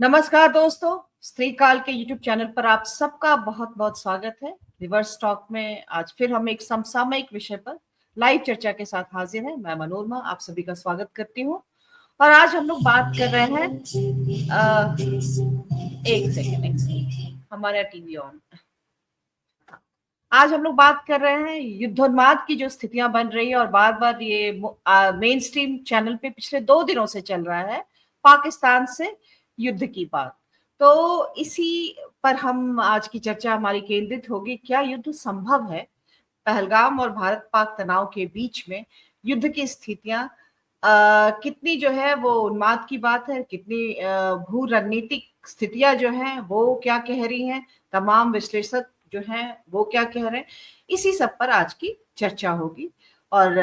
नमस्कार दोस्तों, स्त्री काल के यूट्यूब चैनल पर आप सबका बहुत बहुत स्वागत है। रिवर्स टॉक में आज फिर हम एक समसामयिक विषय पर लाइव चर्चा के साथ हाजिर हैं। मैं मनोरमा आप सभी का स्वागत करती हूँ और आज हम लोग बात कर रहे हैं एक सेकेंड, हमारे यहाँ टीवी ऑन। आज हम लोग बात कर रहे हैं युद्धोन्माद की जो स्थितियां बन रही है और बार बार ये मेन स्ट्रीम चैनल पे पिछले 2 दिनों से चल रहा है पाकिस्तान से युद्ध की बात। तो इसी पर हम आज की चर्चा हमारी केंद्रित होगी। क्या युद्ध संभव है? पहलगाम और भारत पाक तनाव के बीच में युद्ध की स्थितियां कितनी जो है वो उन्माद की बात है, कितनी भू रणनीतिक स्थितियां जो हैं वो क्या कह रही हैं, तमाम विश्लेषक जो हैं वो क्या कह रहे हैं, इसी सब पर आज की चर्चा होगी। और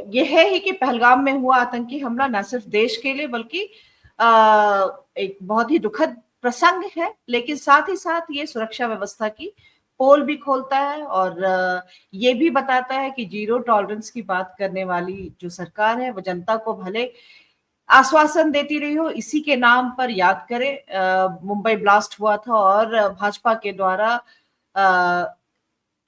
यह है ही कि पहलगाम में हुआ आतंकी हमला न सिर्फ देश के लिए बल्कि एक बहुत ही दुखद प्रसंग है, लेकिन साथ ही साथ ये सुरक्षा व्यवस्था की पोल भी खोलता है और ये भी बताता है कि जीरो टॉलरेंस की बात करने वाली जो सरकार है वो जनता को भले आश्वासन देती रही हो, इसी के नाम पर याद करें मुंबई ब्लास्ट हुआ था और भाजपा के द्वारा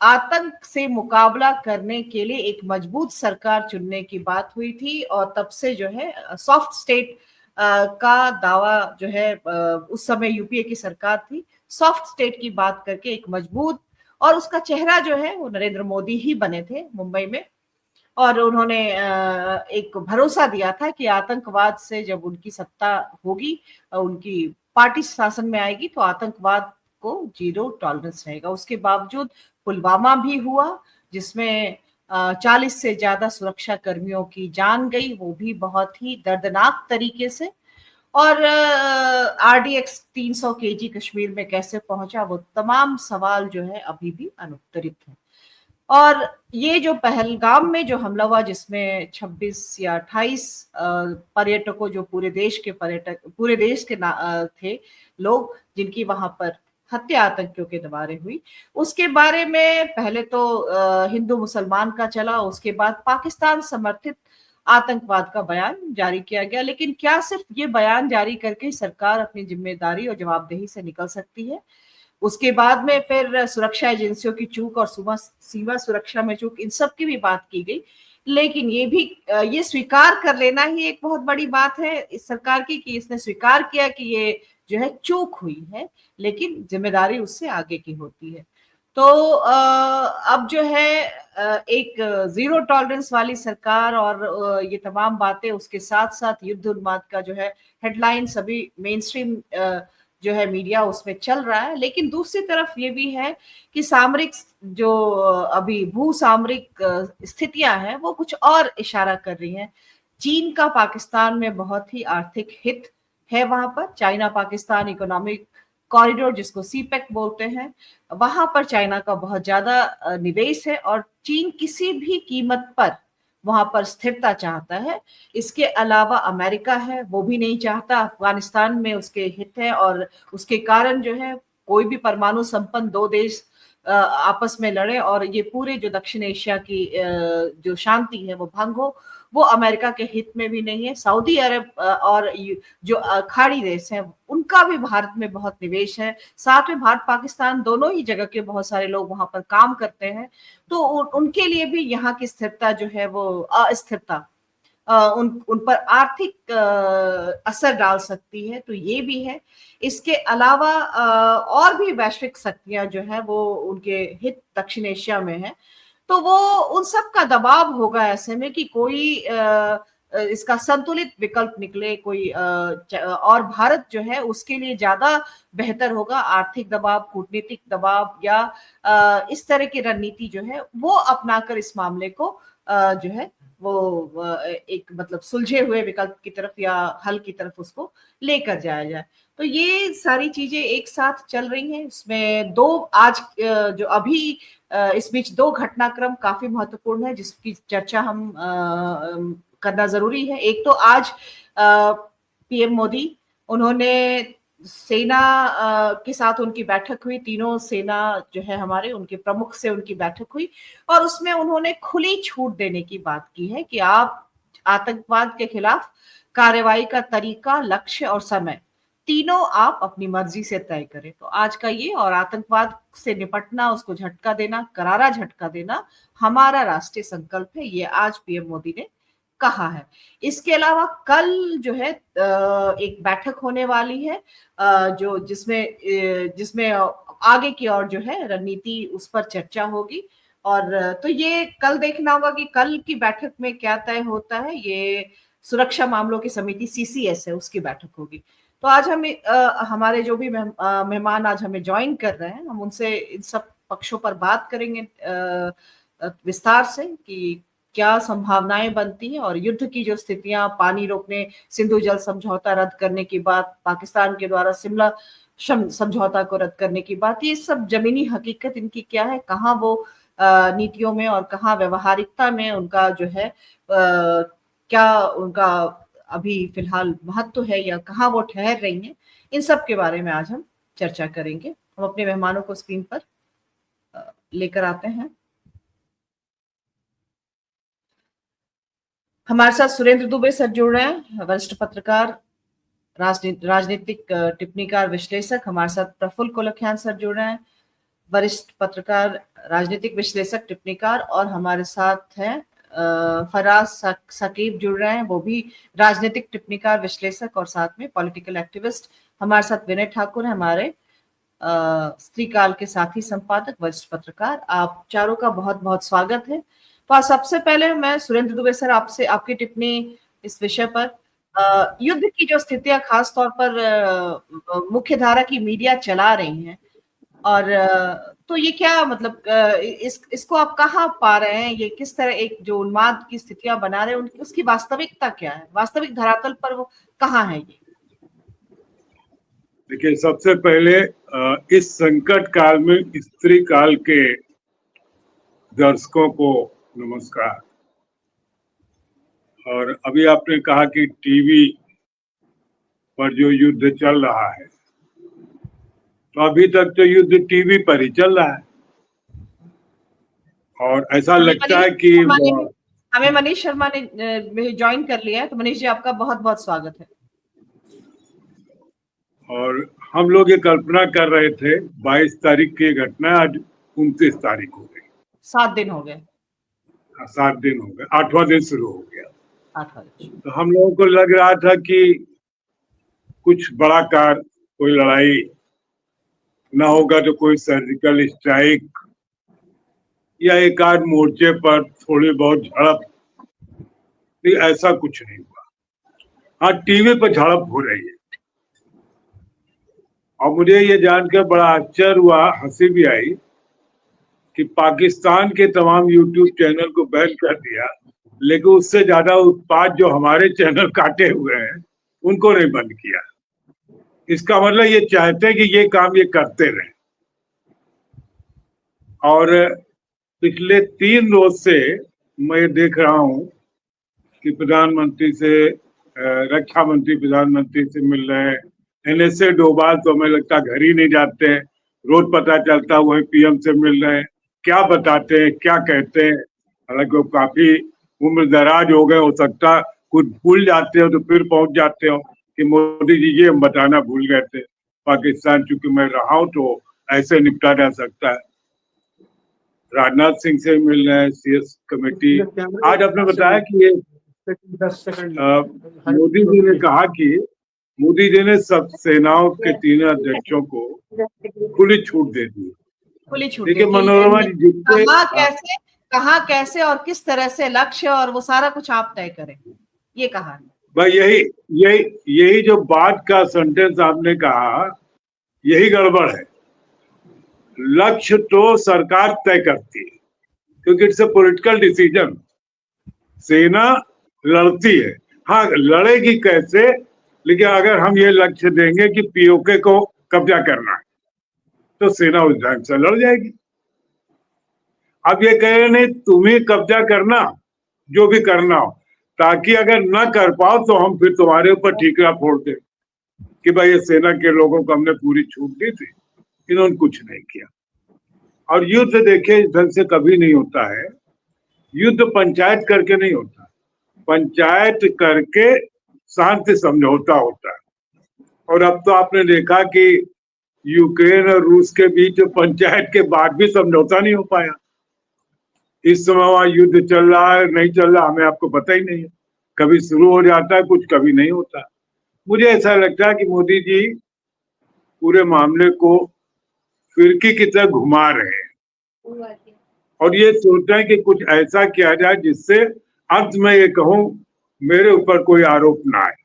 आतंक से मुकाबला करने के लिए एक मजबूत सरकार चुनने की बात हुई थी और तब से जो है सॉफ्ट स्टेट का दावा जो है उस समय यूपीए की सरकार थी, सॉफ्ट स्टेट की बात करके एक मजबूत, और उसका चेहरा जो है वो नरेंद्र मोदी ही बने थे मुंबई में। और उन्होंने एक भरोसा दिया था कि आतंकवाद से जब उनकी सत्ता होगी, उनकी पार्टी शासन में आएगी तो आतंकवाद को जीरो टॉलरेंस रहेगा। उसके बावजूद पुलवामा भी हुआ जिसमें 40 से ज्यादा सुरक्षा कर्मियों की जान गई, वो भी बहुत ही दर्दनाक तरीके से। और RDX 300 kg कश्मीर में कैसे पहुंचा, वो तमाम सवाल जो है अभी भी अनुत्तरित है। और ये जो पहलगाम में जो हमला हुआ जिसमें 26 या 28 पर्यटकों, जो पूरे देश के थे लोग जिनकी वहां पर हत्या आतंकियों के द्वारा हुई, उसके बारे में पहले तो हिंदू मुसलमान का चला, उसके बाद पाकिस्तान समर्थित आतंकवाद का बयान जारी किया गया। लेकिन क्या सिर्फ ये बयान जारी करके सरकार अपनी जिम्मेदारी और जवाबदेही से निकल सकती है? उसके बाद में फिर सुरक्षा एजेंसियों की चूक और सीमा सुरक्षा में चूक, इन सब की भी बात की गई। लेकिन ये स्वीकार कर लेना ही एक बहुत बड़ी बात है इस सरकार की कि इसने स्वीकार किया कि ये जो है चूक हुई है, लेकिन जिम्मेदारी उससे आगे की होती है। तो अब जो है एक जीरो टॉलरेंस वाली सरकार और ये तमाम बातें, उसके साथ साथ युद्ध उन्माद का जो है हेडलाइन सभी मेन स्ट्रीम जो है मीडिया उसमें चल रहा है। लेकिन दूसरी तरफ ये भी है कि सामरिक जो अभी भू सामरिक स्थितियां हैं वो कुछ और इशारा कर रही हैं। चीन का पाकिस्तान में बहुत ही आर्थिक हित है, वहां पर चाइना पाकिस्तान इकोनॉमिक कॉरिडोर जिसको सीपेक बोलते हैं, वहां पर चाइना का बहुत ज्यादा निवेश है और चीन किसी भी कीमत पर वहां पर स्थिरता चाहता है। इसके अलावा अमेरिका है, वो भी नहीं चाहता, अफगानिस्तान में उसके हित है और उसके कारण जो है कोई भी परमाणु संपन्न दो देश आपस में लड़े और ये पूरे जो दक्षिण एशिया की जो शांति है वो भंग हो, वो अमेरिका के हित में भी नहीं है। सऊदी अरब और जो खाड़ी देश हैं उनका भी भारत में बहुत निवेश है, साथ में भारत पाकिस्तान दोनों ही जगह के बहुत सारे लोग वहां पर काम करते हैं। तो उनके लिए भी यहाँ की स्थिरता जो है वो अस्थिरता उन पर आर्थिक असर डाल सकती है, तो ये भी है। इसके अलावा और भी वैश्विक शक्तियां जो है वो उनके हित दक्षिण एशिया में है, तो वो उन सब का दबाव होगा ऐसे में कि कोई इसका संतुलित विकल्प निकले कोई और भारत जो है उसके लिए ज्यादा बेहतर होगा आर्थिक दबाव, कूटनीतिक दबाव या इस तरह की रणनीति जो है वो अपनाकर इस मामले को जो है वो एक मतलब सुलझे हुए विकल्प की तरफ या हल की तरफ उसको लेकर जाया जाए। तो ये सारी चीजें एक साथ चल रही हैं। इसमें दो आज जो अभी इस बीच दो घटनाक्रम काफी महत्वपूर्ण है जिसकी चर्चा हम करना जरूरी है। एक तो आज पीएम मोदी, उन्होंने सेना के साथ उनकी बैठक हुई, तीनों सेना जो है हमारे उनके प्रमुख से उनकी बैठक हुई और उसमें उन्होंने खुली छूट देने की बात की है कि आप आतंकवाद के खिलाफ कार्रवाई का तरीका, लक्ष्य और समय तीनों आप अपनी मर्जी से तय करें। तो आज का ये और आतंकवाद से निपटना, उसको झटका देना, करारा झटका देना हमारा राष्ट्रीय संकल्प है, ये आज पीएम मोदी ने कहा है। इसके अलावा कल जो है एक बैठक होने वाली है जो जिसमें आगे की ओर जो है रणनीति उस पर चर्चा होगी। और तो ये कल देखना होगा कि कल की बैठक में क्या तय होता है। ये सुरक्षा मामलों की समिति सीसीएस है, उसकी बैठक होगी। तो आज हमें हमारे जो भी मेहमान आज हमें ज्वाइन कर रहे हैं, हम उनसे इन सब पक्षों पर बात करेंगे विस्तार से कि क्या संभावनाएं बनती हैं और युद्ध की जो स्थितियां, पानी रोकने, सिंधु जल समझौता रद्द करने की बात, पाकिस्तान के द्वारा शिमला समझौता को रद्द करने की बात, ये सब जमीनी हकीकत इनकी क्या है, कहाँ वो नीतियों में और कहाँ व्यवहारिकता में उनका जो है क्या उनका अभी फिलहाल महत्व है या कहाँ वो ठहर रही हैं, इन सब के बारे में आज हम चर्चा करेंगे। हम अपने मेहमानों को स्क्रीन पर लेकर आते हैं। हमारे साथ सुरेंद्र दुबे सर जुड़ रहे हैं, वरिष्ठ पत्रकार, राजनीतिक टिप्पणीकार, विश्लेषक। हमारे साथ प्रफुल्ल कोलखियान सर जुड़ रहे हैं, वरिष्ठ पत्रकार, राजनीतिक विश्लेषक, टिप्पणीकार। और हमारे साथ हैं फराज साकिब जुड़ रहे हैं, वो भी राजनीतिक टिप्पणीकार, विश्लेषक और साथ में पॉलिटिकल एक्टिविस्ट। हमारे साथ विनय ठाकुर है, हमारे स्त्रीकाल के साथी संपादक, वरिष्ठ पत्रकार। आप चारों का बहुत बहुत स्वागत है। तो सबसे पहले मैं सुरेंद्र दुबे सर आपसे आपकी टिप्पणी इस विषय पर, युद्ध की जो स्थितियां खास तौर पर मुख्य धारा की मीडिया चला रही हैं, और तो ये क्या मतलब इसको आप कहाँ पा रहे हैं, ये किस तरह एक जो उन्माद की स्थितियां बना रहे हैं उसकी वास्तविकता क्या है, वास्तविक धरातल पर वो कहाँ है? ये देखिए, सबसे पहले इस संकट काल में स्त्री काल के दर्शकों को नमस्कार। और अभी आपने कहा कि टीवी पर जो युद्ध चल रहा है, तो अभी तक तो युद्ध टीवी पर ही चल रहा है और ऐसा लगता है कि हमें मनीष शर्मा ने ज्वाइन कर लिया है। तो मनीष जी, आपका बहुत बहुत स्वागत है। और हम लोग ये कल्पना कर रहे थे 22 तारीख की घटना, आज 29 तारीख हो गई, 7 दिन हो गए। 7 दिन हो गए, 8वां दिन शुरू हो गया। 8वां दिन। तो हम लोगों को लग रहा था कि कुछ बड़ा कार, कोई लड़ाई ना होगा, तो कोई सर्जिकल स्ट्राइक या एक आध मोर्चे पर थोड़ी बहुत झड़प, ऐसा कुछ नहीं हुआ। हाँ, टीवी पर झड़प हो रही है और मुझे ये जानकर बड़ा आश्चर्य हुआ, हंसी भी आई कि पाकिस्तान के तमाम यूट्यूब चैनल को बैन कर दिया, लेकिन उससे ज्यादा उत्पाद जो हमारे चैनल काटे हुए हैं उनको नहीं बंद किया। इसका मतलब ये चाहते हैं कि ये काम ये करते रहें। और पिछले 3 रोज से मैं देख रहा हूं कि प्रधानमंत्री से, रक्षा मंत्री प्रधानमंत्री से मिल रहे हैं। NSA डोभाल तो हमें लगता घर ही नहीं जाते हैं, रोज पता चलता वही PM से मिल रहे हैं, क्या बताते हैं, क्या कहते हैं। हालांकि वो काफी उम्र दराज हो गए, हो सकता कुछ भूल जाते हो तो फिर पहुंच जाते हो कि मोदी जी ये हम बताना भूल गए थे, पाकिस्तान चूंकि मैं रहा हूं तो ऐसे निपटा जा सकता है। राजनाथ सिंह से मिल रहे हैं, CS कमेटी। आज आपने बताया कि ये मोदी जी ने कहा कि मोदी जी ने सब सेनाओं के 3 अध्यक्षों को खुली छूट दे दी। खुली छूट देखिए मनोरमा जी, जितने कहाँ कैसे और किस तरह से लक्ष्य और वो सारा कुछ आप तय करें, ये कहा भाई। यही जो बात का सेंटेंस आपने कहा, यही गड़बड़ है। लक्ष्य तो सरकार तय करती है क्योंकि इट्स ए पॉलिटिकल डिसीजन। सेना लड़ती है, हाँ लड़ेगी कैसे, लेकिन अगर हम ये लक्ष्य देंगे कि POK को कब्जा करना है तो सेना उस ढंग से लड़ जाएगी। अब ये कह रहे नहीं, तुम्हें कब्जा करना, जो भी करना हो, ताकि अगर न कर पाओ तो हम फिर तुम्हारे ऊपर ठीकरा फोड़ दे कि भाई ये सेना के लोगों को हमने पूरी छूट दी थी, इन्होंने कुछ नहीं किया। और युद्ध देखिए इस ढंग से कभी नहीं होता है। युद्ध पंचायत करके नहीं होता, पंचायत करके शांति समझौता होता है। और अब तो आपने देखा कि यूक्रेन और रूस के बीच पंचायत के बाद भी समझौता नहीं हो पाया। इस समय वहां युद्ध चल रहा है नहीं चल रहा हमें आपको पता ही नहीं है, कभी शुरू हो जाता है कुछ, कभी नहीं होता। मुझे ऐसा लगता है कि मोदी जी पूरे मामले को फिरकी की तरह घुमा रहे हैं और ये सोच रहे हैं कि कुछ ऐसा किया जाए जिससे अंत में ये कहूं मेरे ऊपर कोई आरोप ना आए।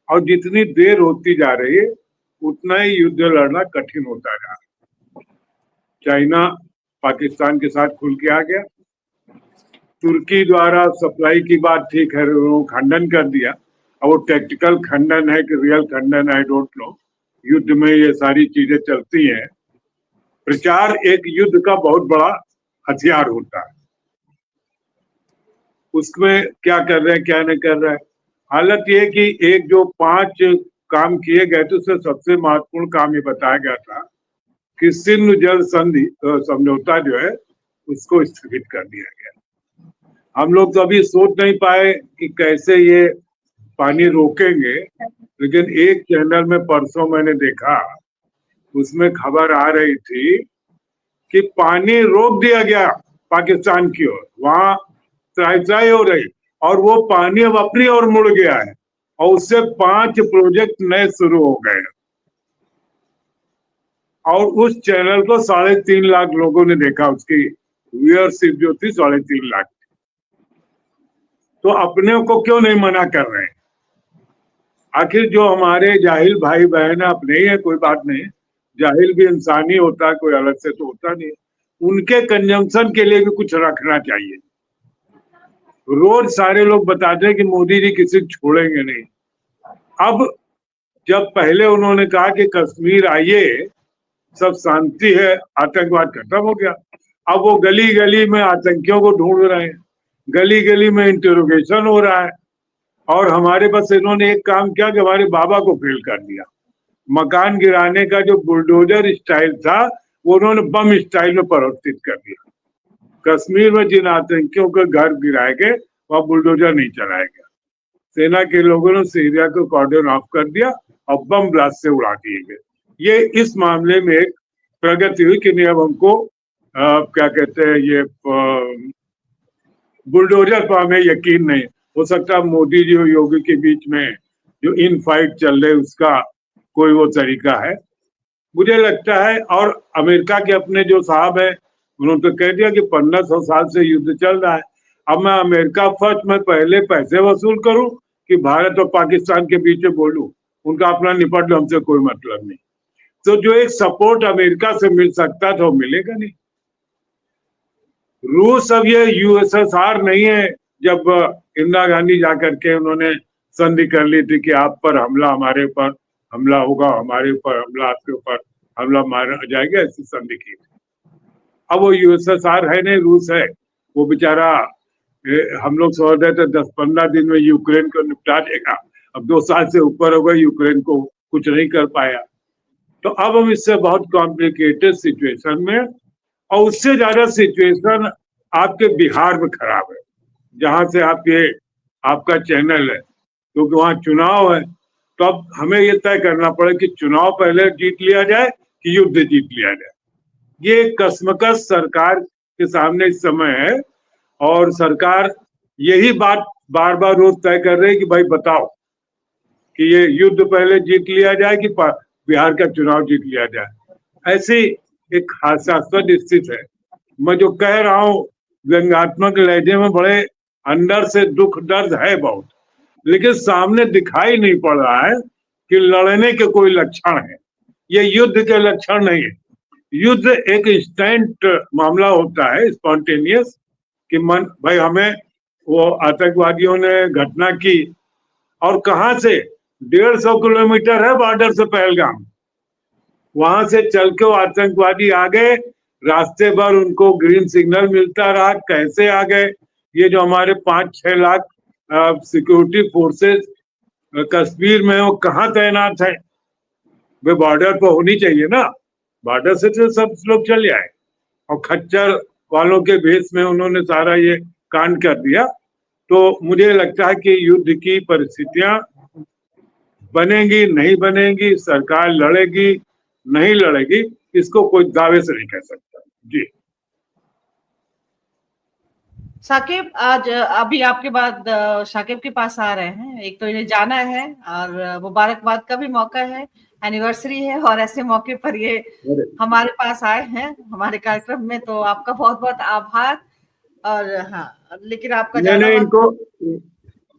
और जितनी देर होती जा रही है उतना ही युद्ध लड़ना कठिन होता जा रहा है। चाइना पाकिस्तान के साथ खुल के आ गया, तुर्की द्वारा सप्लाई की बात ठीक है, उन्होंने खंडन कर दिया। अब वो टेक्टिकल खंडन है कि रियल खंडन, आई डोंट नो। युद्ध में ये सारी चीजें चलती हैं। प्रचार एक युद्ध का बहुत बड़ा हथियार होता है, उसमें क्या कर रहे हैं क्या नहीं कर रहे हैं। हालत ये कि एक जो 5 काम किए गए थे उसमें सबसे महत्वपूर्ण काम ये बताया गया था कि सिंधु जल संधि समझौता जो है उसको स्थगित कर दिया गया। हम लोग तो अभी सोच नहीं पाए कि कैसे ये पानी रोकेंगे, लेकिन एक चैनल में परसों मैंने देखा, उसमें खबर आ रही थी कि पानी रोक दिया गया पाकिस्तान की ओर, वहां त्राई हो रही और वो पानी अब अपनी ओर मुड़ गया है और उससे 5 प्रोजेक्ट नए शुरू हो गए और उस चैनल को 3.5 लाख लोगों ने देखा, उसकी व्यूअरशिप जो थी 3.5 लाख। तो अपने को क्यों नहीं मना कर रहे हैं? आखिर जो हमारे जाहिल भाई बहन अपने ही है, कोई बात नहीं, जाहिल भी इंसान ही होता है, कोई अलग से तो होता नहीं। उनके कंजम्पशन के लिए भी कुछ रखना चाहिए। रोज सारे लोग बताते हैं कि मोदी जी किसी को छोड़ेंगे नहीं। अब जब पहले उन्होंने कहा कि कश्मीर आइए सब शांति है, आतंकवाद खत्म हो गया, अब वो गली गली में आतंकियों को ढूंढ रहे हैं, गली गली में इंटरोगेशन हो रहा है। और हमारे पास इन्होंने एक काम किया कि हमारे बाबा को फेल कर दिया। मकान गिराने का जो बुलडोजर स्टाइल था वो उन्होंने बम स्टाइल में परिवर्तित कर दिया। कश्मीर में जिन आतंकियों के घर गिराए गए वहां बुलडोजर नहीं चलाया गया, सेना के लोगों ने सीरिया को कॉर्डन ऑफ कर दिया और बम ब्लास्ट से उड़ा दिए गए। ये इस मामले में एक प्रगति हुई कि नहीं अब हमको क्या कहते हैं ये बुलडोजर पर हमें यकीन नहीं। हो सकता है मोदी जी और योगी के बीच में जो इन फाइट चल रहे उसका कोई वो तरीका है, मुझे लगता है। और अमेरिका के अपने जो साहब है उन्होंने तो कह दिया कि 1500 साल से युद्ध चल रहा है, अब मैं अमेरिका फर्स्ट में पहले पैसे वसूल करूं कि भारत और पाकिस्तान के बीच में बोलूं, उनका अपना निपट लो, हमसे कोई मतलब नहीं। तो जो एक सपोर्ट अमेरिका से मिल सकता था वो मिलेगा नहीं। रूस अब ये यूएसएसआर नहीं है। जब इंदिरा गांधी जाकर के उन्होंने संधि कर ली थी कि आप पर हमला, हमारे ऊपर हमला होगा, हमारे ऊपर हमला, आपके ऊपर हमला मारा जाएगा, ऐसी संधि की थी। अब वो यूएसएसआर है नहीं, रूस है। वो बेचारा हम लोग सोच रहे थे 10-15 दिन में यूक्रेन को निपटा देगा, अब 2 साल से ऊपर हो गए, यूक्रेन को कुछ नहीं कर पाया। तो अब हम इससे बहुत कॉम्प्लिकेटेड सिचुएशन में, और उससे ज्यादा सिचुएशन आपके बिहार में खराब है जहां से आप ये आपका चैनल है, क्योंकि वहां चुनाव है। तो अब हमें ये तय करना पड़े कि चुनाव पहले जीत लिया जाए कि युद्ध जीत लिया जाए। ये कसमकस सरकार के सामने इस समय है और सरकार यही बात बार बार रोज तय कर रही है कि भाई बताओ कि ये युद्ध पहले जीत लिया जाए कि बिहार का चुनाव जीत लिया जाए। ऐसी एक हास्यास्पद स्थिति है। मैं जो कह रहा हूँ व्यंग्यात्मक लहजे में बड़े अंदर से दुख दर्द है बहुत, लेकिन सामने दिखाई नहीं पड़ रहा है कि लड़ने के कोई लक्षण है। ये युद्ध के लक्षण नहीं है। युद्ध एक इंस्टेंट मामला होता है, स्पॉन्टेनियस, कि मन भाई हमें वो आतंकवादियों ने घटना की और कहां से 150 किलोमीटर है बॉर्डर से पहलगाम, वहां से चल के वो आतंकवादी आ गए, रास्ते भर उनको ग्रीन सिग्नल मिलता रहा, कैसे आ गए। ये जो हमारे 5-6 लाख सिक्योरिटी फोर्सेस कश्मीर में वो कहाँ तैनात है? वे बॉर्डर पर होनी चाहिए ना, बॉर्डर से तो सब लोग चले आए और खच्चर वालों के भेष में उन्होंने सारा ये कांड कर दिया। तो मुझे लगता है कि युद्ध की परिस्थितियां बनेगी नहीं बनेगी, सरकार लड़ेगी नहीं लड़ेगी, इसको कोई दावे से नहीं कह सकता। जी साकिब, आज अभी आपके बाद शाकिब के पास आ रहे हैं। एक तो इन्हें जाना है और मुबारकबाद का भी मौका है, एनिवर्सरी है, और ऐसे मौके पर ये हमारे पास आए हैं हमारे कार्यक्रम में, तो आपका बहुत बहुत आभार। और हाँ, लेकिन आपका जाना मैंने वक्त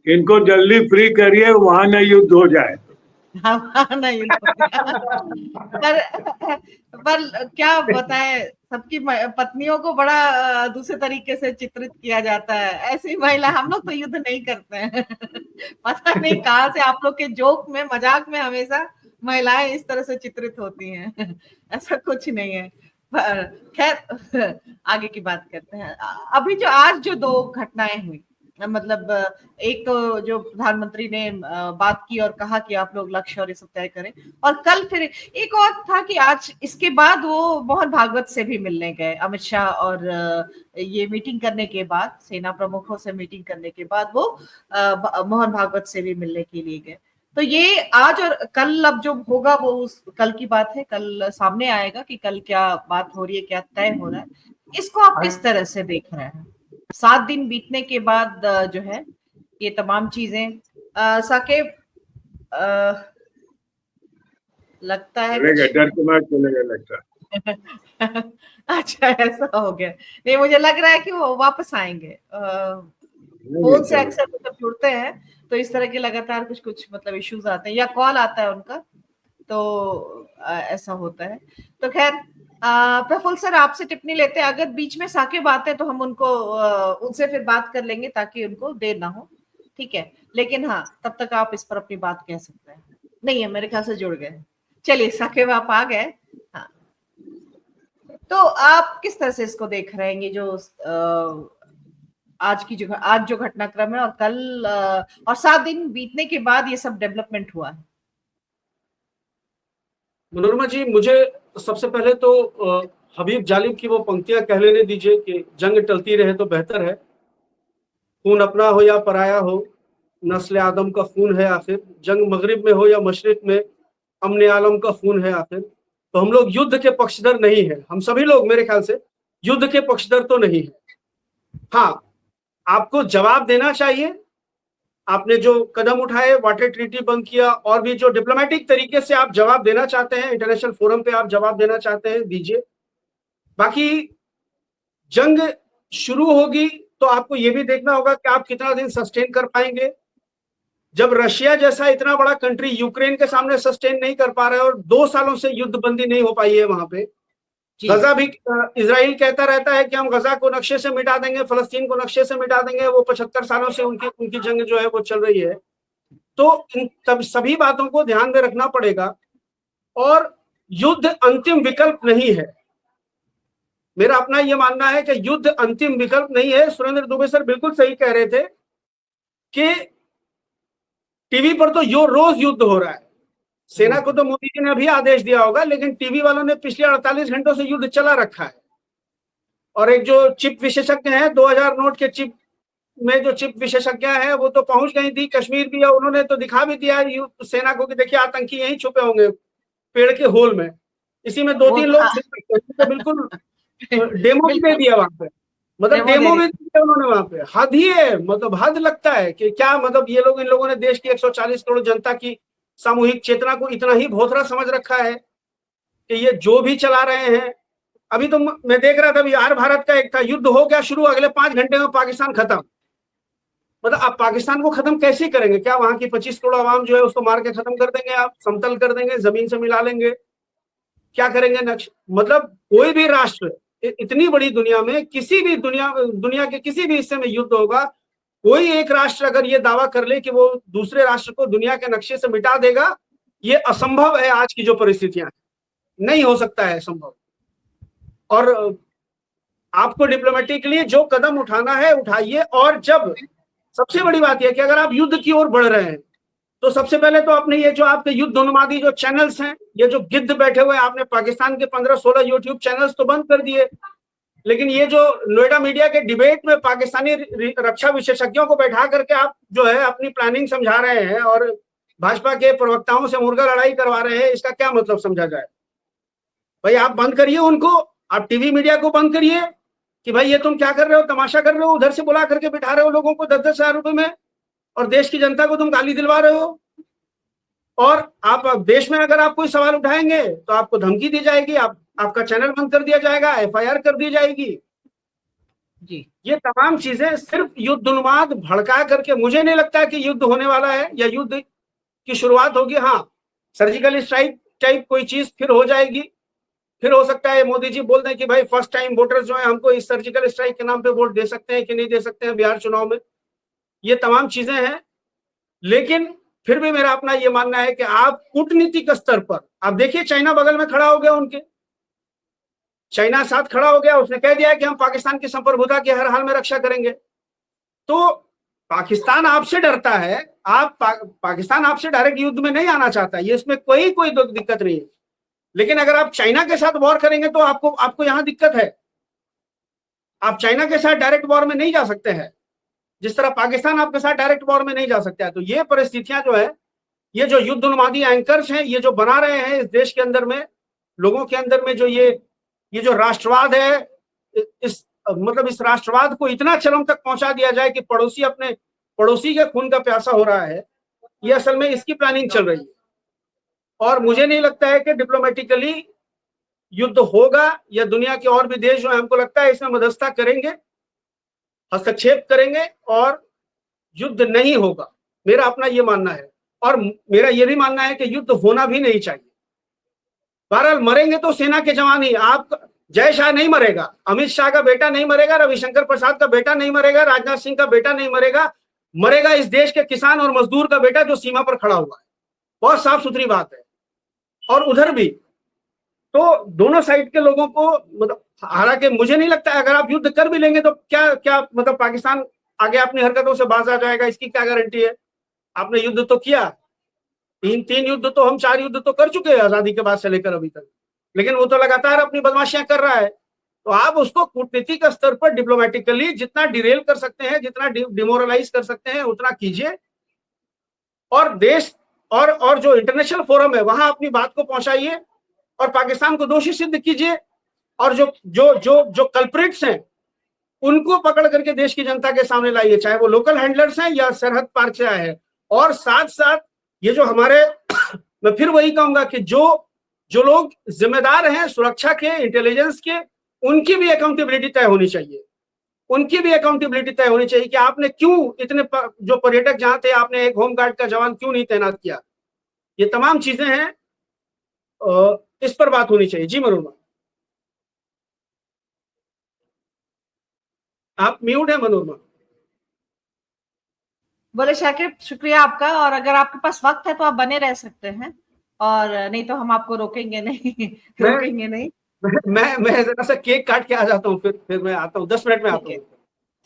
इनको जल्दी फ्री करिए, वहां न युद्ध हो जाए। नहीं पर क्या बताए, सबकी पत्नियों को बड़ा दूसरे तरीके से चित्रित किया जाता है। ऐसी महिला, हम लोग तो युद्ध नहीं करते हैं। पता नहीं कहाँ से आप लोग के जोक में, मजाक में हमेशा महिलाएं इस तरह से चित्रित होती हैं। ऐसा कुछ नहीं है। पर खैर, आगे की बात करते हैं। अभी जो आज जो दो घटनाएं हुई, मतलब एक तो जो प्रधानमंत्री ने बात की और कहा कि आप लोग लक्ष्य और ये सब तय करें, और कल फिर एक और था कि आज इसके बाद वो मोहन भागवत से भी मिलने गए, अमित शाह, और ये मीटिंग करने के बाद, सेना प्रमुखों से मीटिंग करने के बाद वो मोहन भागवत से भी मिलने के लिए गए। तो ये आज और कल अब जो होगा वो उस कल की बात है, कल सामने आएगा कि कल क्या बात हो रही है, क्या तय हो रहा है। इसको आप किस तरह से देख रहे हैं? 7 दिन बीतने के बाद जो है ये तमाम चीजें, साकिब, लगता है कुछ डर के मारे चलेगा लगता है। अच्छा, ऐसा हो गया। नहीं, मुझे लग रहा है कि वो वापस आएंगे। फोन से अक्सर जब जुड़ते हैं तो इस तरह के लगातार कुछ कुछ मतलब इश्यूज आते हैं या कॉल आता है उनका, तो ऐसा होता है। तो खैर, प्रफुल्ल सर आपसे टिप्पणी लेते हैं। अगर बीच में साकिब आते हैं तो हम उनको उनसे फिर बात कर लेंगे ताकि उनको देर ना हो, ठीक है। लेकिन हाँ, तब तक आप इस पर अपनी बात कह सकते हैं। नहीं है, मेरे ख्याल से जुड़ गए। चलिए साकिब, आप आ गए। हाँ, तो आप किस तरह से इसको देख रहे हैं, ये जो आज जो घटनाक्रम है, और कल और 7 दिन बीतने के बाद ये सब डेवलपमेंट हुआ है? मनोरमा जी, मुझे सबसे पहले तो हबीब जालिब की वो पंक्तियां कह लेने दीजिए कि जंग टलती रहे तो बेहतर है, खून अपना हो या पराया हो, नस्ल आदम का खून है आखिर, जंग मगरिब में हो या मशरिक में, अमन आलम का खून है आखिर। तो हम लोग युद्ध के पक्षधर नहीं है, हम सभी लोग मेरे ख्याल से युद्ध के पक्षधर तो नहीं है। हाँ, आपको जवाब देना चाहिए। आपने जो कदम उठाए, वाटर ट्रीटी बंद किया, और भी जो डिप्लोमेटिक तरीके से आप जवाब देना चाहते हैं, इंटरनेशनल फोरम पे आप जवाब देना चाहते हैं, दीजिए। बाकी जंग शुरू होगी तो आपको यह भी देखना होगा कि आप कितना दिन सस्टेन कर पाएंगे। जब रशिया जैसा इतना बड़ा कंट्री यूक्रेन के सामने सस्टेन नहीं कर पा रहा है और 2 सालों से युद्ध बंदी नहीं हो पाई है वहां पे, गजा भी इजराइल कहता रहता है कि हम गजा को नक्शे से मिटा देंगे, फलस्तीन को नक्शे से मिटा देंगे, वो 75 सालों से उनकी जंग जो है वो चल रही है। तो इन तब सभी बातों को ध्यान में रखना पड़ेगा, और युद्ध अंतिम विकल्प नहीं है। मेरा अपना यह मानना है कि युद्ध अंतिम विकल्प नहीं है। सुरेंद्र दुबे सर बिल्कुल सही कह रहे थे कि टीवी पर तो रोज युद्ध हो रहा है। सेना को तो मोदी जी ने अभी आदेश दिया होगा, लेकिन टीवी वालों ने पिछले 48 घंटों से युद्ध चला रखा है। और एक जो चिप विशेषज्ञ हैं, 2000 नोट के चिप में जो चिप विशेषज्ञ हैं, वो तो पहुंच गई थी कश्मीर भी, और उन्होंने तो दिखा भी दिया सेना को कि देखिए आतंकी यहीं छुपे होंगे पेड़ के होल में। इसी में 2-3 लोग तो बिल्कुल डेमो भी दे दिया वहां पे, मतलब डेमो भी दिया उन्होंने वहां पे। हद ही है, मतलब हद लगता है कि क्या, मतलब ये लोग, इन लोगों ने देश की 140 करोड़ जनता की सामूहिक चेतना को इतना ही भोथरा समझ रखा है कि ये जो भी चला रहे हैं। अभी तो मैं देख रहा था बिहार भारत का एक था, युद्ध हो गया शुरू, अगले 5 घंटे में पाकिस्तान खत्म। मतलब आप पाकिस्तान को खत्म कैसे करेंगे? क्या वहां की 25 करोड़ आवाम जो है उसको मार के खत्म कर देंगे? आप समतल कर देंगे, जमीन से मिला लेंगे, क्या करेंगे? मतलब कोई भी राष्ट्र इतनी बड़ी दुनिया में, किसी भी दुनिया के किसी भी हिस्से में युद्ध होगा, कोई एक राष्ट्र अगर ये दावा कर ले कि वो दूसरे राष्ट्र को दुनिया के नक्शे से मिटा देगा, ये असंभव है। आज की जो परिस्थितियां, नहीं हो सकता है संभव। और आपको डिप्लोमेटिकली जो कदम उठाना है उठाइए। और जब सबसे बड़ी बात यह कि अगर आप युद्ध की ओर बढ़ रहे हैं तो सबसे पहले तो आपने ये जो आपके युद्ध उन्मादी जो चैनल्स हैं, ये जो गिद्ध बैठे हुए, आपने पाकिस्तान के 15-16 यूट्यूब चैनल्स तो बंद कर दिए, लेकिन ये जो नोएडा मीडिया के डिबेट में पाकिस्तानी रक्षा विशेषज्ञों को बैठा करके आप जो है अपनी प्लानिंग समझा रहे हैं और भाजपा के प्रवक्ताओं से मुर्गा लड़ाई करवा रहे हैं, इसका क्या मतलब समझा जाए? भाई आप बंद करिए उनको, आप टीवी मीडिया को बंद करिए कि भाई ये तुम क्या कर रहे हो, तमाशा कर रहे हो, उधर से बुला करके बिठा रहे हो लोगों को 10-10 हजार रुपए में, और देश की जनता को तुम गाली दिलवा रहे हो। और आप देश में अगर आप कोई सवाल उठाएंगे तो आपको धमकी दी जाएगी, आपका चैनल बंद कर दिया जाएगा, FIR कर दी जाएगी जी। ये तमाम चीजें सिर्फ युद्ध उन्माद भड़का करके, मुझे नहीं लगता है कि युद्ध होने वाला है या युद्ध की शुरुआत होगी। हाँ, सर्जिकल स्ट्राइक टाइप कोई चीज फिर हो जाएगी, फिर हो सकता है मोदी जी बोल दें कि भाई फर्स्ट टाइम वोटर्स जो है हमको इस सर्जिकल स्ट्राइक के नाम पे वोट दे सकते हैं कि नहीं दे सकते हैं बिहार चुनाव में। ये तमाम चीजें हैं, लेकिन फिर भी मेरा अपना ये मानना है कि आप कूटनीतिक स्तर पर, आप देखिए चाइना बगल में खड़ा हो गया, उनके चाइना साथ खड़ा हो गया, उसने कह दिया कि हम पाकिस्तान की संप्रभुता की हर हाल में रक्षा करेंगे। तो पाकिस्तान आपसे डरता है, आप पाकिस्तान आपसे डायरेक्ट युद्ध में नहीं आना चाहता, ये इसमें कोई दिक्कत नहीं है। लेकिन अगर आप चाइना के साथ वॉर करेंगे तो आपको यहां दिक्कत है। आप चाइना के साथ डायरेक्ट वॉर में नहीं जा सकते हैं, जिस तरह पाकिस्तान आपके साथ डायरेक्ट वॉर में नहीं जा सकता है। तो ये परिस्थितियां जो है, ये जो युद्ध उन्मादी एंकर्स हैं, ये जो बना रहे हैं इस देश के अंदर में, लोगों के अंदर में जो ये जो राष्ट्रवाद है, इस राष्ट्रवाद को इतना चरम तक पहुंचा दिया जाए कि पड़ोसी के खून का प्यासा हो रहा है, ये असल में इसकी प्लानिंग चल रही है। और मुझे नहीं लगता है कि डिप्लोमेटिकली युद्ध होगा, या दुनिया के और भी देश जो है हमको लगता है इसमें मध्यस्थता करेंगे, हस्तक्षेप करेंगे और युद्ध नहीं होगा। मेरा अपना ये मानना है, और मेरा ये भी मानना है कि युद्ध होना भी नहीं चाहिए। बहरहाल मरेंगे तो सेना के जवान ही, आप जय शाह नहीं मरेगा, अमित शाह का बेटा नहीं मरेगा, रविशंकर प्रसाद का बेटा नहीं मरेगा, राजनाथ सिंह का बेटा नहीं मरेगा, मरेगा इस देश के किसान और मजदूर का बेटा जो सीमा पर खड़ा हुआ है। बहुत साफ सुथरी बात है। और उधर भी तो दोनों साइड के लोगों को, मतलब हालांकि मुझे नहीं लगता अगर आप युद्ध कर भी लेंगे तो क्या मतलब पाकिस्तान आगे अपनी हरकतों से बाज आ जाएगा, इसकी क्या गारंटी है? आपने युद्ध तो किया, तीन युद्ध तो, हम 4 युद्ध तो कर चुके हैं आजादी के बाद से लेकर अभी तक, लेकिन वो तो लगातार अपनी बदमाशियां कर रहा है। तो आप उसको कूटनीतिक स्तर पर डिप्लोमेटिकली जितना डिरेल कर सकते हैं, जितना डिमोरलाइज कर सकते हैं, उतना कीजिए, और देश और जो इंटरनेशनल फोरम है वहां अपनी बात को पहुंचाइए और पाकिस्तान को दोषी सिद्ध कीजिए, और जो कल्प्रिट्स हैं उनको पकड़ करके देश की जनता के सामने लाइए, चाहे वो लोकल हैंडलर्स हैं या सरहद पार से आए हैं। और साथ साथ ये जो हमारे मैं फिर वही कहूंगा कि जो लोग जिम्मेदार हैं सुरक्षा के, इंटेलिजेंस के, उनकी भी अकाउंटेबिलिटी तय होनी चाहिए, उनकी भी अकाउंटेबिलिटी तय होनी चाहिए कि आपने क्यों इतने जो पर्यटक जहां थे, आपने एक होमगार्ड का जवान क्यों नहीं तैनात किया। ये तमाम चीजें हैं, इस पर बात होनी चाहिए। जी मनोरमा, आप म्यूट है मनोरमा। बोले शाकिब, शुक्रिया आपका, और अगर आपके पास वक्त है तो आप बने रह सकते हैं, और नहीं तो हम आपको रोकेंगे नहीं। रोकेंगे नहीं। मैं जरा सा केक काट के आ जाता हूँ, फिर मैं आता हूँ, 10 मिनट में आता हूँ।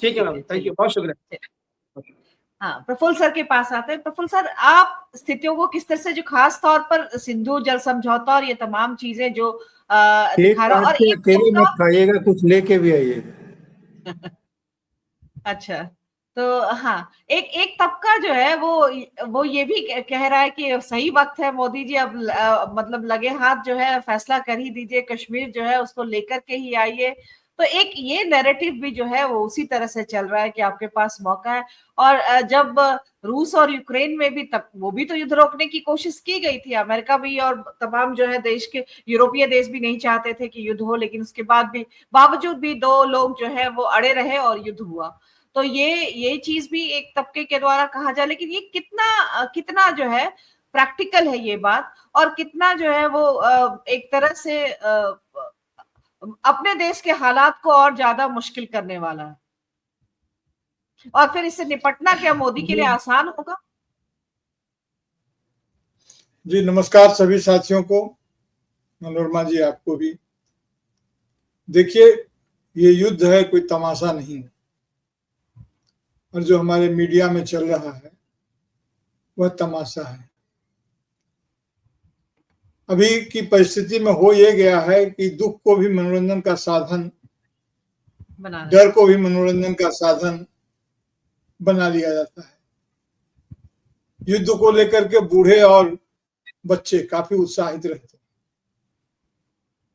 ठीक है मैम, थैंक यू, बहुत शुक्रिया। हाँ, प्रफुल्ल सर के पास आते हैं। प्रफुल्ल सर, आप स्थितियों को किस तरह से, जो खास तौर पर सिंधु जल समझौता और ये तमाम चीजें जो दिखा रहा, और अकेले मत खाइएगा, कुछ लेके भी आइएगा। अच्छा, तो हाँ, एक तबका जो है वो ये भी कह रहा है कि सही वक्त है मोदी जी, अब मतलब लगे हाथ जो है फैसला कर ही दीजिए, कश्मीर जो है उसको लेकर के ही आइए। तो एक ये नैरेटिव भी जो है वो उसी तरह से चल रहा है कि आपके पास मौका है। और जब रूस और यूक्रेन में भी, तब वो भी तो युद्ध रोकने की कोशिश की गई थी, अमेरिका भी और तमाम जो है देश के यूरोपीय देश भी नहीं चाहते थे कि युद्ध हो, लेकिन उसके बावजूद भी 2 लोग जो है वो अड़े रहे और युद्ध हुआ। तो ये चीज भी एक तबके के द्वारा कहा जाए, लेकिन ये कितना जो है प्रैक्टिकल है ये बात, और कितना जो है वो एक तरह से अपने देश के हालात को और ज्यादा मुश्किल करने वाला है, और फिर इससे निपटना क्या मोदी के लिए आसान होगा? जी नमस्कार सभी साथियों को, मनोरमा जी आपको भी। देखिए, ये युद्ध है, कोई तमाशा नहीं, और जो हमारे मीडिया में चल रहा है वह तमाशा है। अभी की परिस्थिति में हो ये गया है कि दुख को भी मनोरंजन का साधन, डर को भी मनोरंजन का साधन बना लिया जाता है। युद्ध को लेकर के बूढ़े और बच्चे काफी उत्साहित रहते हैं,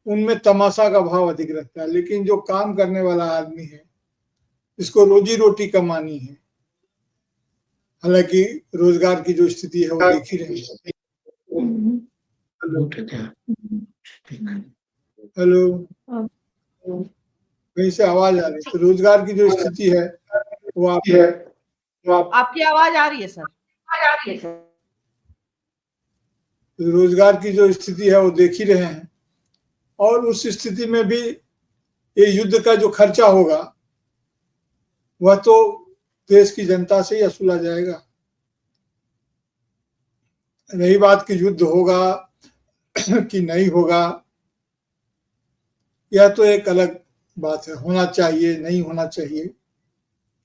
उनमें तमाशा का भाव अधिक रहता है। लेकिन जो काम करने वाला आदमी है, इसको रोजी रोटी कमानी है, हालांकि रोजगार की जो स्थिति है वो देख ही रहे हैं। हेलो, कहीं से आवाज आ रही है। तो रोजगार की जो स्थिति है वो आपकी आवाज आ रही है सर। रोजगार की जो स्थिति है वो देख ही रहे हैं, और उस स्थिति में भी ये युद्ध का जो खर्चा होगा वह तो देश की जनता से ही वसूला जाएगा। रही बात कि युद्ध होगा कि नहीं होगा, यह तो एक अलग बात है। होना चाहिए नहीं होना चाहिए,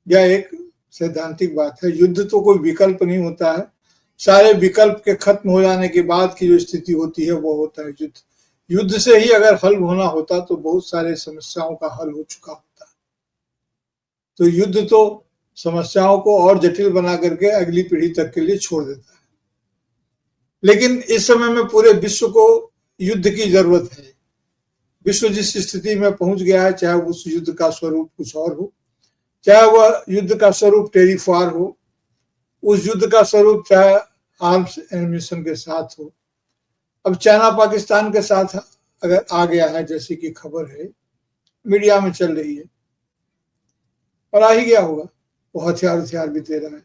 यह एक सैद्धांतिक बात है। युद्ध तो कोई विकल्प नहीं होता है। सारे विकल्प के खत्म हो जाने के बाद की जो स्थिति होती है वो होता है युद्ध। युद्ध से ही अगर हल होना होता तो बहुत सारे समस्याओं का हल हो चुका होता। तो युद्ध तो समस्याओं को और जटिल बना करके अगली पीढ़ी तक के लिए छोड़ देता है। लेकिन इस समय में पूरे विश्व को युद्ध की जरूरत है। विश्व जिस स्थिति में पहुंच गया है, चाहे उस युद्ध का स्वरूप कुछ और हो, चाहे वह युद्ध का स्वरूप टेरिफ वार हो, उस युद्ध का स्वरूप चाहे आर्म्स एमिशन के साथ हो। अब चाइना पाकिस्तान के साथ अगर आ गया है, जैसे कि खबर है मीडिया में चल रही है, और आ ही गया होगा, वो हथियार भी दे रहा है।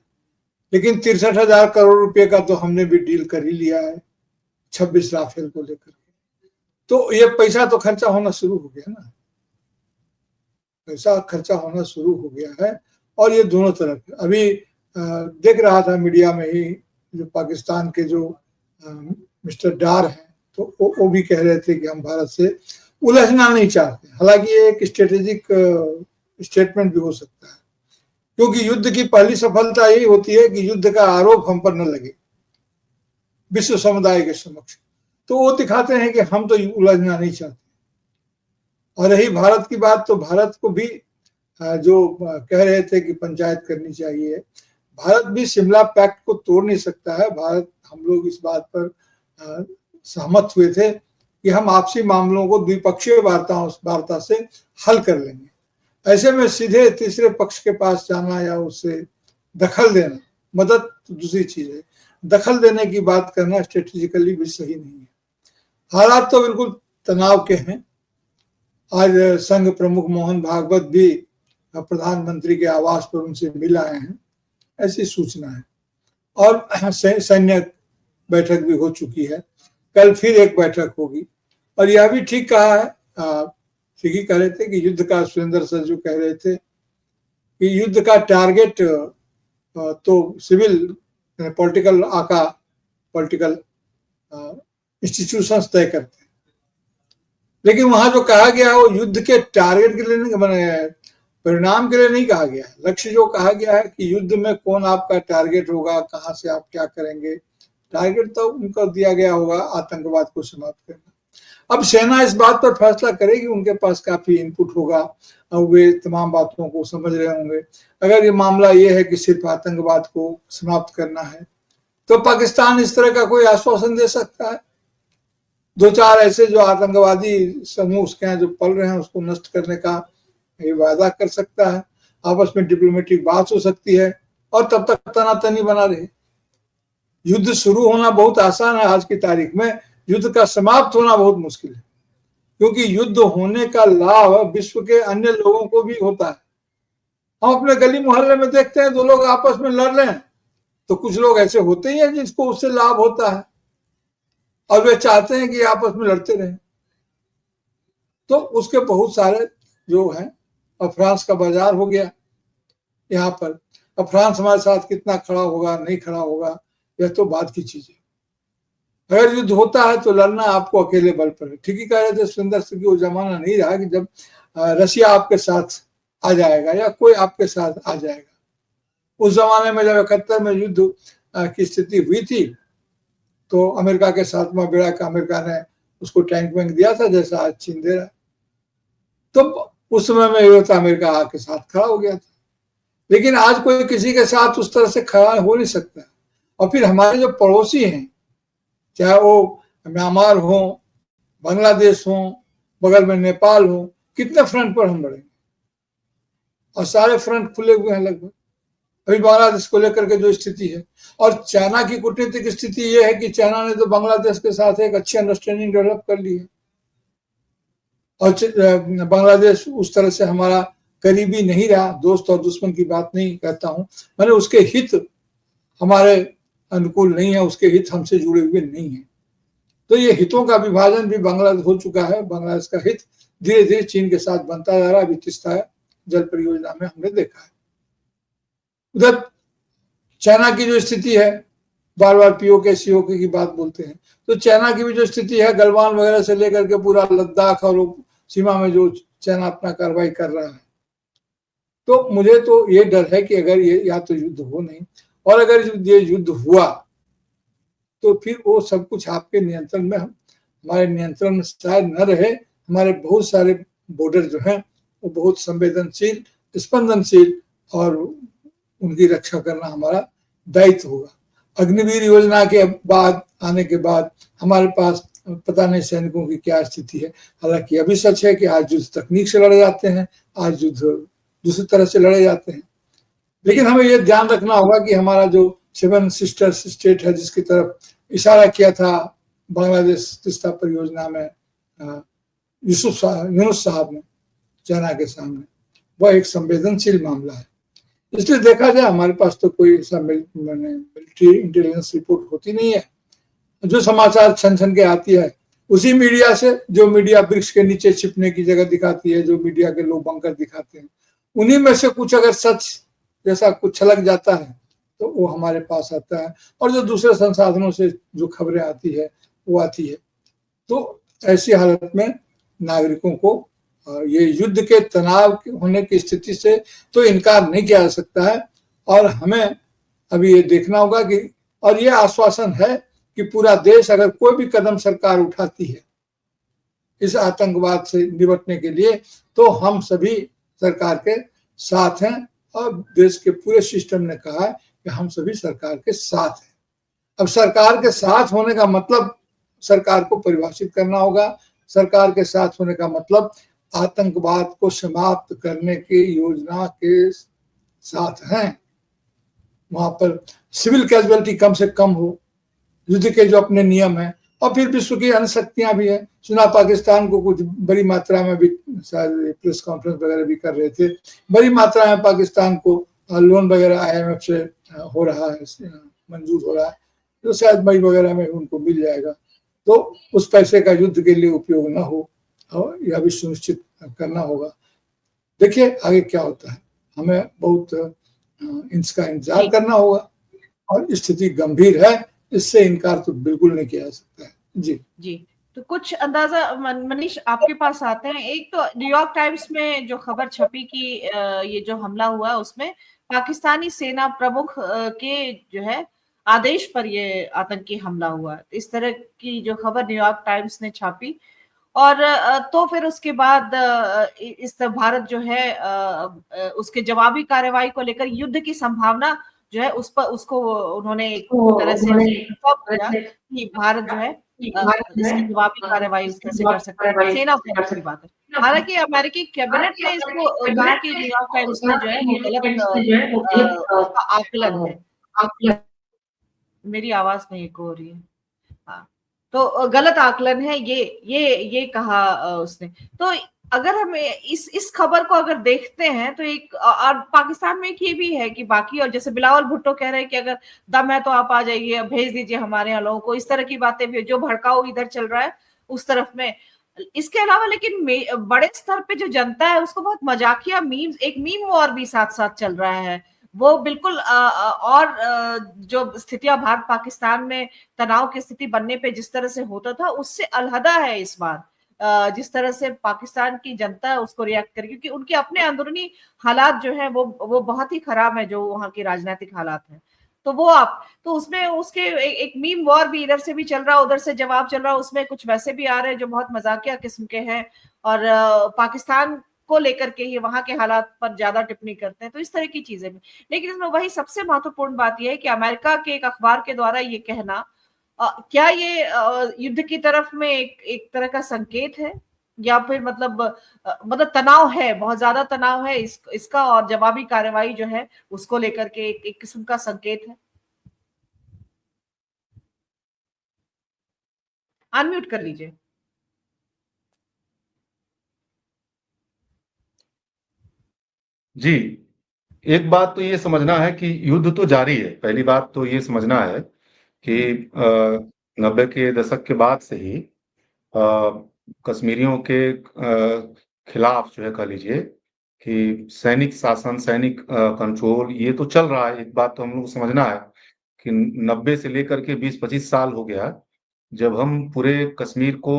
लेकिन 63,000 करोड़ रुपए का तो हमने भी डील कर ही लिया है 26 राफेल को लेकर। तो ये पैसा तो खर्चा होना शुरू हो गया ना, पैसा खर्चा होना शुरू हो गया है, और ये दोनों तरफ। अभी देख रहा था मीडिया में ही, जो पाकिस्तान के जो मिस्टर डार हैं, तो वो भी कह रहे थे कि हम भारत से उलझना नहीं चाहते। हालांकि ये एक स्ट्रेटेजिक स्टेटमेंट भी हो सकता है, क्योंकि युद्ध की पहली सफलता यही होती है कि युद्ध का आरोप हम पर न लगे विश्व समुदाय के समक्ष। तो वो दिखाते हैं कि हम तो उलझना नहीं चाहते। और रही भारत की बात, तो भारत को भी जो कह रहे थे कि पंचायत करनी चाहिए, भारत भी शिमला पैक्ट को तोड़ नहीं सकता है। भारत, हम लोग इस बात पर सहमत हुए थे कि हम आपसी मामलों को द्विपक्षीय वार्ता से हल कर लेंगे। ऐसे में सीधे तीसरे पक्ष के पास जाना या उससे दखल देना, मदद तो दूसरी चीज है, दखल देने की बात करना स्ट्रेटेजिकली भी सही नहीं है। हालात तो बिल्कुल तनाव के हैं। आज संघ प्रमुख मोहन भागवत भी प्रधानमंत्री के आवास पर उनसे मिल आए हैं, ऐसी सूचना है। और सैन्य बैठक भी हो चुकी है, कल फिर एक बैठक होगी। और यह भी ठीक कहा है, ठीक ही कह रहे थे कि युद्ध का, सुरेंद्र सर जो कह रहे थे कि युद्ध का टारगेट तो सिविल पॉलिटिकल पॉलिटिकल इंस्टीट्यूशंस तय करते हैं। लेकिन वहां जो कहा गया है वो युद्ध के टारगेट के लिए नहीं, मैंने परिणाम के लिए नहीं कहा गया है। लक्ष्य जो कहा गया है कि युद्ध में कौन आपका टारगेट होगा, कहां से आप क्या करेंगे, टारगेट तो उनका दिया गया होगा आतंकवाद को समाप्त करना। अब सेना इस बात पर फैसला करेगी, उनके पास काफी इनपुट होगा और वे तमाम बातों को समझ रहे होंगे। अगर ये मामला ये है कि सिर्फ आतंकवाद को समाप्त करना है, तो पाकिस्तान इस तरह का कोई आश्वासन दे सकता है। दो चार ऐसे जो आतंकवादी समूह उसके यहाँ जो पल रहे हैं उसको नष्ट करने का ये वादा कर सकता है, आपस में डिप्लोमेटिक बात हो सकती है, और तब तक तनातनी बना रहे। युद्ध शुरू होना बहुत आसान है आज की तारीख में, युद्ध का समाप्त होना बहुत मुश्किल है, क्योंकि युद्ध होने का लाभ विश्व के अन्य लोगों को भी होता है। हम अपने गली मोहल्ले में देखते हैं, दो लोग आपस में लड़ रहे हैं, तो कुछ लोग ऐसे होते ही हैं जिसको उससे लाभ होता है और वे चाहते हैं कि आपस में लड़ते रहें। तो उसके बहुत सारे जो हैं, अब फ्रांस का बाजार हो गया यहाँ पर। अब फ्रांस हमारे साथ कितना खड़ा होगा नहीं खड़ा होगा यह तो बात की चीज है। अगर युद्ध होता है तो लड़ना आपको अकेले बल पर है। ठीक ही कह रहे थे सुंदर सिंह की, वो जमाना नहीं रहा कि जब रशिया आपके साथ आ जाएगा या कोई आपके साथ आ जाएगा। उस जमाने में जब 71 में युद्ध की स्थिति हुई थी तो अमेरिका के 7वां बेड़ा का अमेरिका ने उसको टैंक वैंक दिया था, जैसा आज चीन दे रहा है। तो उस समय में ये था अमेरिका आके साथ खड़ा हो गया था। लेकिन आज कोई किसी के साथ उस तरह से खड़ा हो नहीं सकता। और फिर हमारे जो पड़ोसी हैं, चाहे वो म्यांमार हो, बांग्लादेश हो, बगल में नेपाल हो, कितने फ्रंट पर हम लड़ेंगे, और सारे फ्रंट खुले हुए हैं लगभग। अभी बांग्लादेश को लेकर के जो स्थिति है, और चाइना की कूटनीतिक स्थिति ये है कि चाइना ने तो बांग्लादेश के साथ एक अच्छी अंडरस्टैंडिंग डेवलप कर ली है, और बांग्लादेश उस तरह से हमारा करीबी नहीं रहा। दोस्त और दुश्मन की बात नहीं कहता हूं, मैंने उसके हित हमारे अनुकूल नहीं है, उसके हित हमसे जुड़े हुए नहीं है। तो ये हितों का विभाजन भी बांग्लादेश हो चुका है। बांग्लादेश का हित धीरे धीरे चीन के साथ बनता जा रहा है। अभी तीस्ता जल परियोजना में हमने देखा है। उधर चाइना की जो स्थिति है, बार बार पीओके सीओके की बात बोलते हैं, तो चाइना की भी जो स्थिति है, गलवान वगैरह से लेकर के पूरा लद्दाख और सीमा में जो चाइना अपना कार्रवाई कर रहा है, तो मुझे तो ये डर है कि अगर ये या तो युद्ध हो नहीं, और अगर ये युद्ध हुआ तो फिर वो सब कुछ आपके नियंत्रण में, हमारे नियंत्रण में शायद न रहे। हमारे बहुत सारे बॉर्डर जो हैं वो बहुत संवेदनशील, स्पंदनशील, और उनकी रक्षा करना हमारा दायित्व होगा। अग्निवीर योजना के बाद आने के बाद हमारे पास पता नहीं सैनिकों की क्या स्थिति है। हालांकि अभी सच है कि आज युद्ध तकनीक से लड़े जाते हैं, आज युद्ध दूसरी तरह से लड़े जाते हैं, लेकिन हमें यह ध्यान रखना होगा कि हमारा जो 7 सिस्टर्स स्टेट है, जिसकी तरफ इशारा किया था बांग्लादेश तीस्ता परियोजना में यूनुस साहब ने चाइना के सामने, वह एक संवेदनशील मामला है। इसलिए देखा जाए, हमारे पास तो कोई ऐसा मिलिट्री इंटेलिजेंस रिपोर्ट होती नहीं है। जो समाचार छन छन के आती है उसी मीडिया से, जो मीडिया वृक्ष के नीचे छिपने की जगह दिखाती है, जो मीडिया के लोग बंकर दिखाते हैं, उन्हीं में से कुछ अगर सच जैसा कुछ छलक जाता है तो वो हमारे पास आता है, और जो दूसरे संसाधनों से जो खबरें आती है वो आती है। तो ऐसी हालत में नागरिकों को ये युद्ध के तनाव होने की स्थिति से तो इनकार नहीं किया जा सकता है, और हमें अभी ये देखना होगा कि, और ये आश्वासन है कि पूरा देश अगर कोई भी कदम सरकार उठाती है इस आतंकवाद से निपटने के लिए, तो हम सभी सरकार के साथ हैं, और देश के पूरे सिस्टम ने कहा है कि हम सभी सरकार के साथ हैं। अब सरकार के साथ होने का मतलब सरकार को परिभाषित करना होगा। सरकार के साथ होने का मतलब आतंकवाद को समाप्त करने की योजना के साथ हैं। वहां पर सिविल कैजुअलिटी कम से कम हो, युद्ध के जो अपने नियम हैं, और फिर विश्व की अन्य शक्तियां भी हैं। सुना पाकिस्तान को कुछ बड़ी मात्रा में भी, शायद प्रेस कॉन्फ्रेंस वगैरह भी कर रहे थे, बड़ी मात्रा में पाकिस्तान को लोन वगैरह IMF से हो रहा है, मंजूर हो रहा है, तो शायद मई वगैरह में उनको मिल जाएगा। तो उस पैसे का युद्ध के लिए उपयोग न हो, और यह भी सुनिश्चित करना होगा। देखिए आगे क्या होता है, हमें बहुत इसका इंतजार करना होगा, और स्थिति गंभीर है, इससे इनकार तो बिल्कुल नहीं किया जा सकता है। जी, तो कुछ अंदाजा मनीष आपके पास आते हैं। एक तो न्यूयॉर्क टाइम्स में जो खबर छपी कि ये जो हमला हुआ उसमें पाकिस्तानी सेना प्रमुख के जो है आदेश पर ये आतंकी हमला हुआ, इस तरह की जो खबर न्यूयॉर्क टाइम्स ने छापी। और तो फिर उसके बाद इस भारत जो है उसके जवाबी कार्रवाई को लेकर युद्ध की संभावना जो है उस पर उसको उन्होंने एक तरह से किया कि भारत जो है इसकी जवाबी कार्रवाई उस तरह से कर सकता है, सेना की बात है। हालांकि अमेरिकी कैबिनेट ने इसको कहा कि न्यूयॉर्क टाइम्स ने जो है वो गलत आकलन है। मेरी आवाज नहीं हो रही है। हाँ, तो गलत आकलन है ये कहा उसने। तो अगर हम इस खबर को अगर देखते हैं तो एक, और पाकिस्तान में एक ये भी है कि बाकी, और जैसे बिलावल भुट्टो कह रहे हैं कि अगर दम है तो आप आ जाइए, भेज दीजिए हमारे यहाँ लोगों को, इस तरह की बातें भी जो भड़काऊ इधर चल रहा है उस तरफ में। इसके अलावा लेकिन बड़े स्तर पे जो जनता है उसको बहुत मजाकिया एक मीम वॉर भी साथ साथ चल रहा है। वो बिल्कुल और जो स्थितियां भारत पाकिस्तान में तनाव की स्थिति बनने पे जिस तरह से होता था उससे अलहदा है इस बार। जिस तरह से पाकिस्तान की जनता है उसको रिएक्ट कर, क्योंकि उनके अपने अंदरूनी हालात जो है वो बहुत ही खराब है, जो वहाँ के राजनीतिक हालात हैं। तो वो तो उसमें उसके एक मीम वॉर भी इधर से भी चल रहा है, उधर से जवाब चल रहा है। उसमें कुछ वैसे भी आ रहे हैं जो बहुत मजाकिया किस्म के हैं, और पाकिस्तान को लेकर के ही वहां के हालात पर ज्यादा टिप्पणी करते हैं, तो इस तरह की चीजें भी। लेकिन इसमें वही सबसे महत्वपूर्ण बात यह है कि अमेरिका के एक अखबार के द्वारा ये कहना, क्या ये युद्ध की तरफ में एक तरह का संकेत है, या फिर मतलब तनाव है, बहुत ज्यादा तनाव है इसका, और जवाबी कार्रवाई जो है उसको लेकर के एक किस्म का संकेत है? अनम्यूट कर लीजिए। जी, एक बात तो ये समझना है कि युद्ध तो जारी है। पहली बात तो ये समझना है कि 90 के दशक के बाद से ही कश्मीरियों के खिलाफ जो है, कह लीजिए कि सैनिक शासन, सैनिक कंट्रोल, ये तो चल रहा है। एक बात तो हम लोग को समझना है कि 90 से लेकर के 20-25 साल हो गया जब हम पूरे कश्मीर को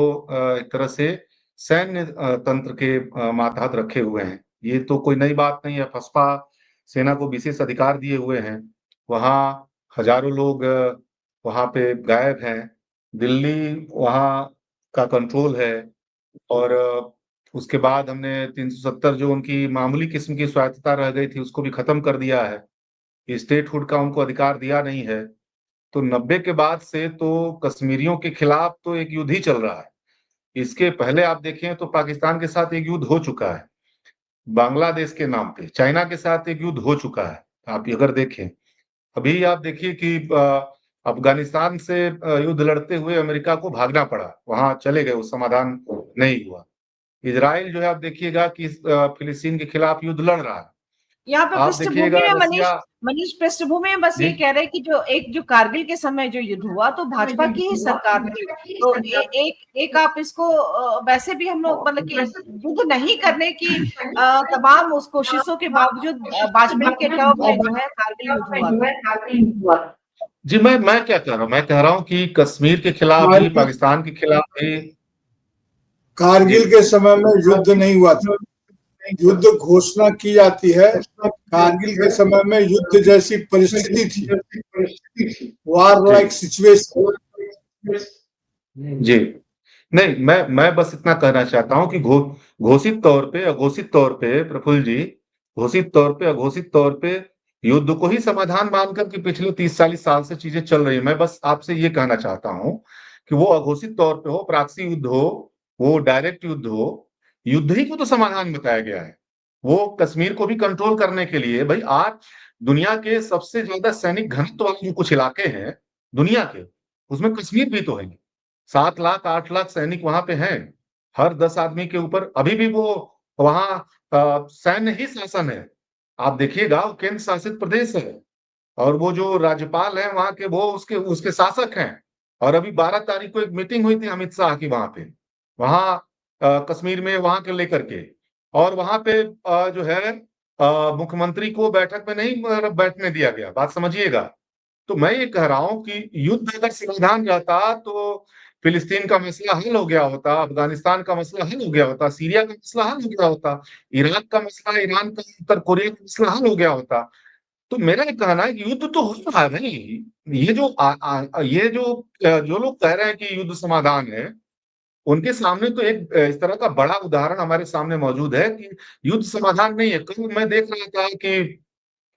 एक तरह से सैन्य तंत्र के मातहत रखे हुए हैं। ये तो कोई नई बात नहीं है। फसपा सेना को विशेष अधिकार दिए हुए हैं। वहाँ हजारों लोग वहाँ पे गायब हैं। दिल्ली वहाँ का कंट्रोल है। और उसके बाद हमने 370 जो उनकी मामूली किस्म की स्वायत्तता रह गई थी उसको भी खत्म कर दिया है। स्टेटहुड का उनको अधिकार दिया नहीं है। तो 90 के बाद से तो कश्मीरियों के खिलाफ तो एक युद्ध ही चल रहा है। इसके पहले आप देखें तो पाकिस्तान के साथ एक युद्ध हो चुका है, बांग्लादेश के नाम पे चाइना के साथ एक युद्ध हो चुका है। आप अगर देखें, अभी आप देखिए कि अफगानिस्तान से युद्ध लड़ते हुए अमेरिका को भागना पड़ा, वहां चले गए, वो समाधान नहीं हुआ। इजराइल जो है, आप देखिएगा कि फिलिस्तीन के खिलाफ युद्ध लड़ रहा है। यहाँ पे आप पृष्ठभूमि देखिएगा में रसिया। मनीष पृष्ठभूमि में बस जी ये कह रहे हैं कि जो कारगिल के समय जो युद्ध हुआ तो भाजपा की ही सरकार थी, तो एक आप इसको वैसे भी हम लोग मतलब कि युद्ध नहीं करने की तमाम उस कोशिशों के बावजूद वाजपेयी के टर्म में जो है कारगिल युद्ध हुआ था। जी, मैं क्या कह रहा हूँ, मैं कह रहा हूँ कि कश्मीर के खिलाफ भी, पाकिस्तान के खिलाफ भी। कारगिल के समय में युद्ध नहीं हुआ था, युद्ध घोषणा की जाती है। कारगिल के समय में युद्ध जैसी परिस्थिति थी, वार लाइक सिचुएशन। जी नहीं, मैं बस इतना कहना चाहता हूं कि घोषित तौर पे, अघोषित तौर पे, प्रफुल्ल जी, घोषित तौर पे, अघोषित तौर पे युद्ध को ही समाधान मानकर कि पिछले 30-40 साल से चीजें चल रही है। मैं बस आपसे ये कहना चाहता हूं कि वो अघोषित तौर पे हो, प्रॉक्सी युद्ध हो, वो डायरेक्ट युद्ध हो, युद्ध ही को तो समाधान बताया गया है। वो कश्मीर को भी कंट्रोल करने के लिए। भाई, आज दुनिया के सबसे ज्यादा सैनिक घनत्व वाले जो कुछ इलाके हैं दुनिया के, उसमें कश्मीर भी तो है। 7 लाख 8 लाख सैनिक वहां पे हैं, हर 10 आदमी के ऊपर। अभी भी वो वहां सैन्य ही शासन है। आप देखिएगा, वो केंद्र शासित प्रदेश है, और वो जो राज्यपाल है वहां के, वो उसके उसके शासक हैं। और अभी 12 तारीख को एक मीटिंग हुई थी अमित शाह की वहां पे, वहां कश्मीर में, वहां के लेकर के। और वहां पे जो है मुख्यमंत्री को बैठक में नहीं बैठने दिया गया। बात समझिएगा। तो मैं ये कह रहा हूं कि युद्ध अगर समाधान रहता तो फिलिस्तीन का मसला हल हो गया होता, अफगानिस्तान का मसला हल हो गया होता, सीरिया का मसला हल हो गया होता, इराक का मसला, ईरान का, उत्तर कोरिया का मसला हल हो गया होता। तो मेरा ये कहना है कि युद्ध तो हो रहा है भाई। ये जो लोग कह रहे हैं कि युद्ध समाधान है, उनके सामने तो एक इस तरह का बड़ा उदाहरण हमारे सामने मौजूद है कि युद्ध समाधान नहीं है। कल मैं देख रहा था कि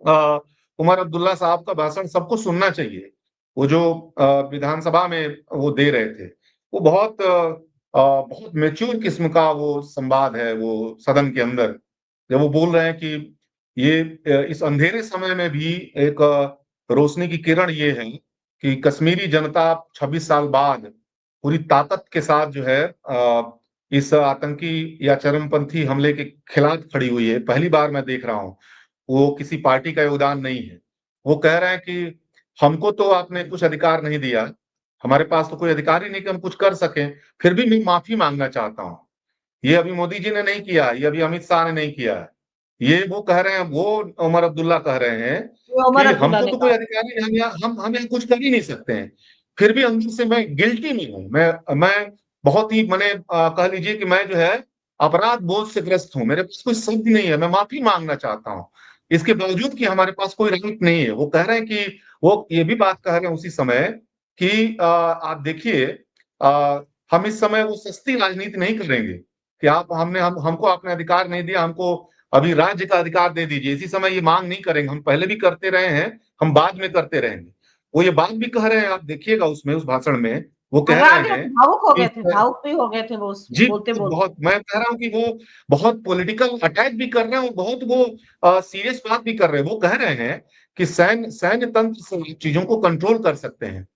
अ, उमर अब्दुल्ला साहब का भाषण सबको सुनना चाहिए। वो जो विधानसभा में वो दे रहे थे, वो बहुत मेच्योर किस्म का वो संवाद है, वो सदन के अंदर जब वो बोल रहे हैं कि ये इस अंधेरे समय में भी एक रोशनी की किरण ये है कि कश्मीरी जनता 26 साल बाद पूरी ताकत के साथ जो है इस आतंकी या चरमपंथी हमले के खिलाफ खड़ी हुई है। पहली बार मैं देख रहा हूँ। वो किसी पार्टी का योगदान नहीं है। वो कह रहे हैं कि हमको तो आपने कुछ अधिकार नहीं दिया, हमारे पास तो कोई अधिकार ही नहीं कि हम कुछ कर सकें, फिर भी मैं माफी मांगना चाहता हूं। ये अभी मोदी जी ने नहीं किया, ये अभी अमित शाह ने नहीं किया है। ये वो कह रहे हैं, वो उमर अब्दुल्ला कह रहे हैं जो उमर कि अब्दुल्ला हमको ने तो कोई कहा। अधिकार नहीं, हम यहाँ कुछ कर ही नहीं सकते हैं। फिर भी अंदर से मैं गिल्टी नहीं हूँ। मैं बहुत ही मैंने कह लीजिए कि मैं जो है अपराध बोध से ग्रस्त हूँ। मेरे पास कोई शब्द नहीं है, मैं माफी मांगना चाहता हूँ। इसके बावजूद कि हमारे पास कोई राइट नहीं है। वो कह रहे हैं कि वो ये भी बात कह रहे हैं उसी समय कि आप देखिए, हम इस समय वो सस्ती राजनीति नहीं करेंगे। कि हमको आपने अधिकार नहीं दिया, हमको अभी राज्य का अधिकार दे दीजिए। इसी समय ये मांग नहीं करेंगे, हम पहले भी करते रहे हैं, हम बाद में करते रहेंगे। वो ये बात भी कह रहे हैं, आप देखिएगा उसमें, उस भाषण में वो कह रहे आजादी हैं भावुक हो कि गए थे, भावुक भी हो गए थे वो जी, बोलते बोलते। बहुत, मैं कह रहा हूँ कि वो बहुत पॉलिटिकल अटैक भी कर रहे हैं और बहुत वो सीरियस बात भी कर रहे हैं। वो कह रहे हैं कि सैन्य तंत्र से चीजों को कंट्रोल कर सकते हैं,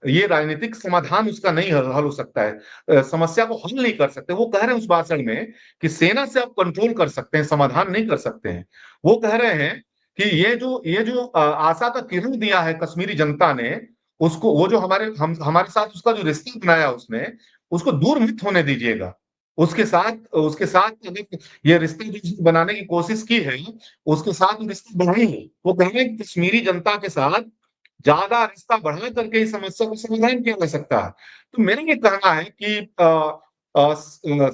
ये राजनीतिक समाधान उसका नहीं हल हो सकता है, समस्या को हल नहीं कर सकते। वो कह रहे हैं उस भाषण में कि सेना से आप कंट्रोल कर सकते हैं, समाधान नहीं कर सकते हैं। वो कह रहे हैं कि ये जो आशा का किरण दिया है कश्मीरी जनता ने, उसको, वो जो हमारे साथ उसका जो रिश्ता बनाया उसने, उसको दूर मत होने दीजिएगा। उसके साथ अगर ये रिश्ते जो बनाने की कोशिश की है, उसके साथ रिश्ते बढ़ाएंगे। वो कह रहे हैं कि कश्मीरी जनता के साथ ज्यादा रिश्ता बढ़ा करके इस समस्या का समाधान किया जा सकता है। तो मेरा ये कहना है कि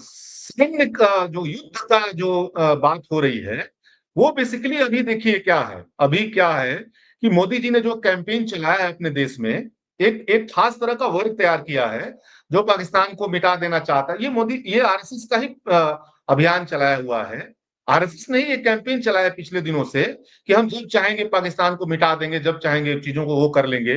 सैन्य का जो युद्ध का जो बात हो रही है, वो बेसिकली अभी देखिए क्या है, अभी क्या है कि मोदी जी ने जो कैंपेन चलाया है अपने देश में, एक खास तरह का वर्ग तैयार किया है जो पाकिस्तान को मिटा देना चाहता है। ये आरएसएस का ही अभियान चलाया हुआ है। आरएसएस ने ही एक कैंपेन चलाया है पिछले दिनों से कि हम जब चाहेंगे पाकिस्तान को मिटा देंगे, जब चाहेंगे चीजों को वो कर लेंगे।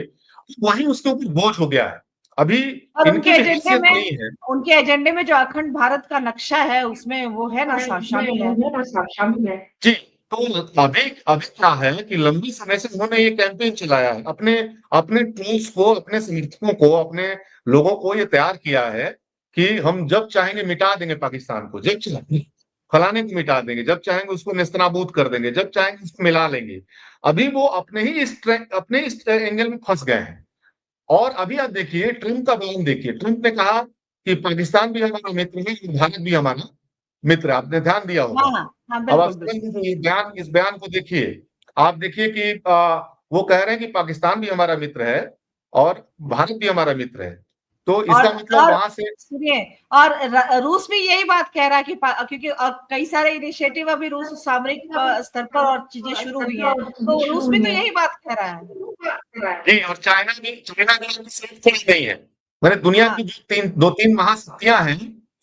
वही उसके ऊपर बोझ हो गया है। अभी और इनकी भी हैसियत नहीं है। उनके एजेंडे में जो अखंड भारत का नक्शा है उसमें वो है ना, शामिल है। जी, तो अभी अभी क्या है कि लंबी समय से उन्होंने ये कैंपेन चलाया है, अपने अपने ट्रूप्स को, अपने समर्थकों को, अपने लोगों को ये तैयार किया है कि हम जब चाहेंगे मिटा देंगे पाकिस्तान को, जब चाहेंगे फलाने को मिटा देंगे, जब चाहेंगे उसको नेस्तनाबूद कर देंगे, जब चाहेंगे उसको मिला लेंगे। अभी वो अपने इस एंगल में फंस गए हैं। और अभी आप देखिए ट्रंप का बयान देखिए, ट्रंप ने कहा कि पाकिस्तान भी हमारा मित्र है और भारत भी हमारा मित्र है। आपने ध्यान दिया होगा। हाँ हाँ हाँ, अब आप बिल्कुल बिल्कुल। इस बयान को देखिए, आप देखिए कि वो कह रहे हैं कि पाकिस्तान भी हमारा मित्र है और भारत भी हमारा मित्र है। तो और इसका मतलब और वहां से, सुनिए, और रूस भी यही बात कह रहा है कि क्योंकि और कई सारे इनिशिएटिव अभी रूस सामरिक स्तर पर और चीजें शुरू हुई हैं, तो रूस भी तो यही बात कह रहा है। जी, और चाइना भी आपकी साथ खड़ी नहीं है। मैंने दुनिया हाँ की जो दो तीन महाशक्तियां हैं,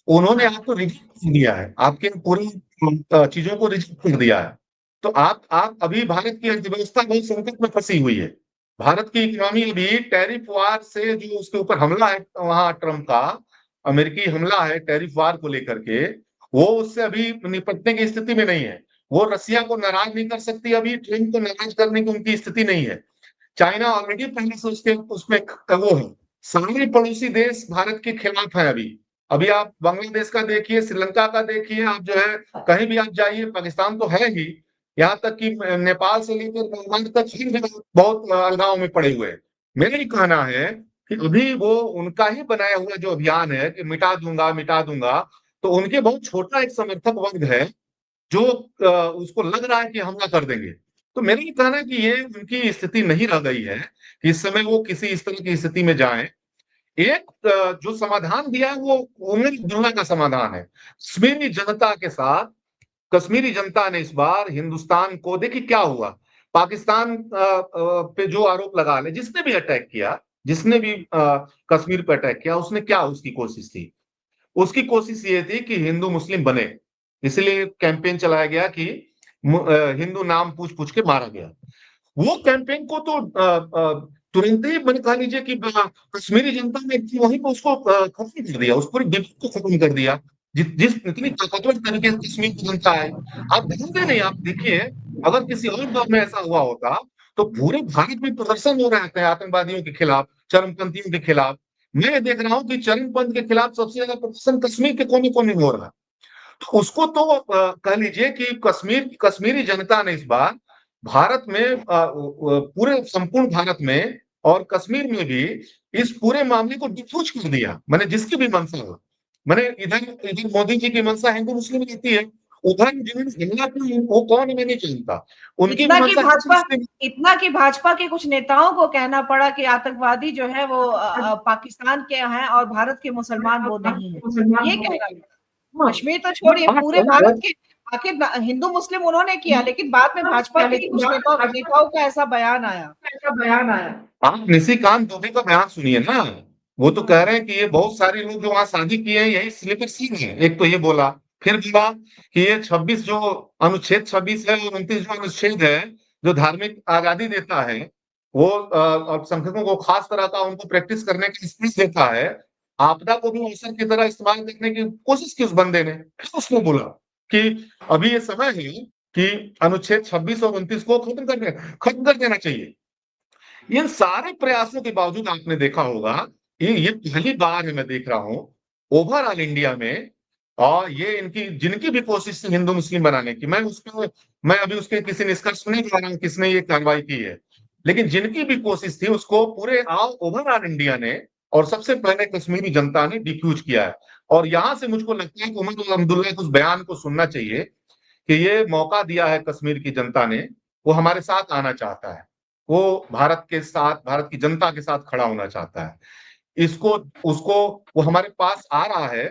उन्होंने हाँ, आपको रिजेक्ट कर दिया है, आपके पूरी चीजों को रिजेक्ट कर दिया है। तो आप अभी, भारत की अर्थव्यवस्था बहुत संकट में फंसी हुई है। भारत की इकोनॉमी अभी टैरिफ वार से, जो उसके ऊपर हमला है वहां ट्रंप का, अमेरिकी हमला है टैरिफ वार को लेकर के, वो उससे अभी निपटने की स्थिति में नहीं है। वो रसिया को नाराज नहीं कर सकती, अभी ट्रंप को नाराज करने की उनकी स्थिति नहीं है। चाइना ऑलरेडी पहले से उसमें वो है। सारे पड़ोसी देश भारत के खिलाफ है अभी। अभी आप बांग्लादेश का देखिए, श्रीलंका का देखिए, आप जो है कहीं भी आप जाइए, पाकिस्तान तो है ही, यहाँ तक कि नेपाल से लेकर म्यांमार तक ही बहुत अलगाव में पड़े हुए हैं। मेरा ये कहना है कि अभी वो उनका ही बनाया हुआ जो अभियान है कि मिटा दूंगा मिटा दूंगा, तो उनके बहुत छोटा एक समर्थक वर्ग है जो उसको लग रहा है कि हमला कर देंगे। तो मेरा ये कहना है कि ये उनकी स्थिति नहीं रह गई है कि इस समय वो किसी इस तरह की स्थिति में जाएं। एक जो समाधान दिया है वो उम्र दुनिया का समाधान है कश्मीरी जनता के साथ। कश्मीरी जनता ने इस बार हिंदुस्तान को, देखिए क्या हुआ, पाकिस्तान पे जो आरोप लगा ले, जिसने भी अटैक किया, जिसने भी कश्मीर पे अटैक किया, उसने क्या उसकी कोशिश थी, उसकी कोशिश ये थी कि हिंदू मुस्लिम बने। इसलिए कैंपेन चलाया गया कि हिंदू नाम पूछ पूछ के मारा गया। वो कैंपेन को तो तुरंत ही मैंने कहा लीजिए कि कश्मीरी जनता ने वहीं पर उसको खत्म कर दिया, उस पूरी डिबेट को खत्म कर दिया। जिस इतनी ताकतवर तरीके से कश्मीर की जनता है, आप ढूंढते नहीं, आप देखिए, अगर किसी और दौर में ऐसा हुआ होता तो पूरे भारत में प्रदर्शन हो रहे थे आतंकवादियों के खिलाफ, चरमपंथियों के खिलाफ। मैं देख रहा हूं कि चरमपंथ के खिलाफ सबसे ज्यादा प्रदर्शन कश्मीर के कोने कोने में हो रहा है। तो उसको तो कह लीजिए कि कश्मीरी जनता ने इस बार भारत में पूरे संपूर्ण भारत में और कश्मीर में भी इस पूरे मामले को डिफ्यूज कर दिया। मैंने जिसकी भी मंशा हो, मैंने इधर इधर मोदी जी की मंशा हिंदू मुस्लिम रहती है, उधर जिन्होंने हमला किया वो कौन है मैं नहीं जानता, उनकी भी इतना कि मंशा हिंदू भाजपा मुस्लिम। इतना कि भाजपा के कुछ नेताओं को कहना पड़ा कि आतंकवादी जो है वो पाकिस्तान के हैं और भारत के मुसलमान वो नहीं है, ये कहना पड़ा। कश्मीर तो छोड़िए, पूरे भारत के आखिर हिंदू मुस्लिम उन्होंने किया, लेकिन बाद में भाजपा के ही कुछ नेताओं का ऐसा बयान आया। आप निशिकांत दुबे का बयान सुनिए ना, वो तो कह रहे हैं कि ये बहुत सारे लोग जो वहां शादी किए हैं यही स्लीपर सेल है। एक तो ये बोला, फिर बोला कि ये 26 जो अनुच्छेद 26 है और 29 जो अनुच्छेद है जो धार्मिक आजादी देता है, वो अल्पसंख्यकों को खास तरह का उनको प्रैक्टिस करने की स्पेस देता है, आपदा को भी अवसर की तरह इस्तेमाल करने की कोशिश की उस बंदे ने। फिर उसने बोला कि अभी ये समय है कि अनुच्छेद 26 और 29 को खत्म कर देना चाहिए। इन सारे प्रयासों के बावजूद आपने देखा होगा, ये पहली बार है मैं देख रहा हूं ओवरऑल इंडिया में, और ये इनकी जिनकी भी कोशिश थी हिंदू मुस्लिम बनाने की, मैं अभी उसके किसी निष्कर्ष नहीं जा रहा हूं किसने ये कार्रवाई की है, लेकिन जिनकी भी कोशिश थी उसको पूरे ओवरऑल इंडिया ने और सबसे पहले कश्मीरी जनता ने डिफ्यूज किया है। और यहां से मुझको लगता है कि उमर अब्दुल्ला के उस बयान को सुनना चाहिए कि ये मौका दिया है कश्मीर की जनता ने, वो हमारे साथ आना चाहता है, वो भारत के साथ, भारत की जनता के साथ खड़ा होना चाहता है। इसको उसको वो हमारे पास आ रहा है,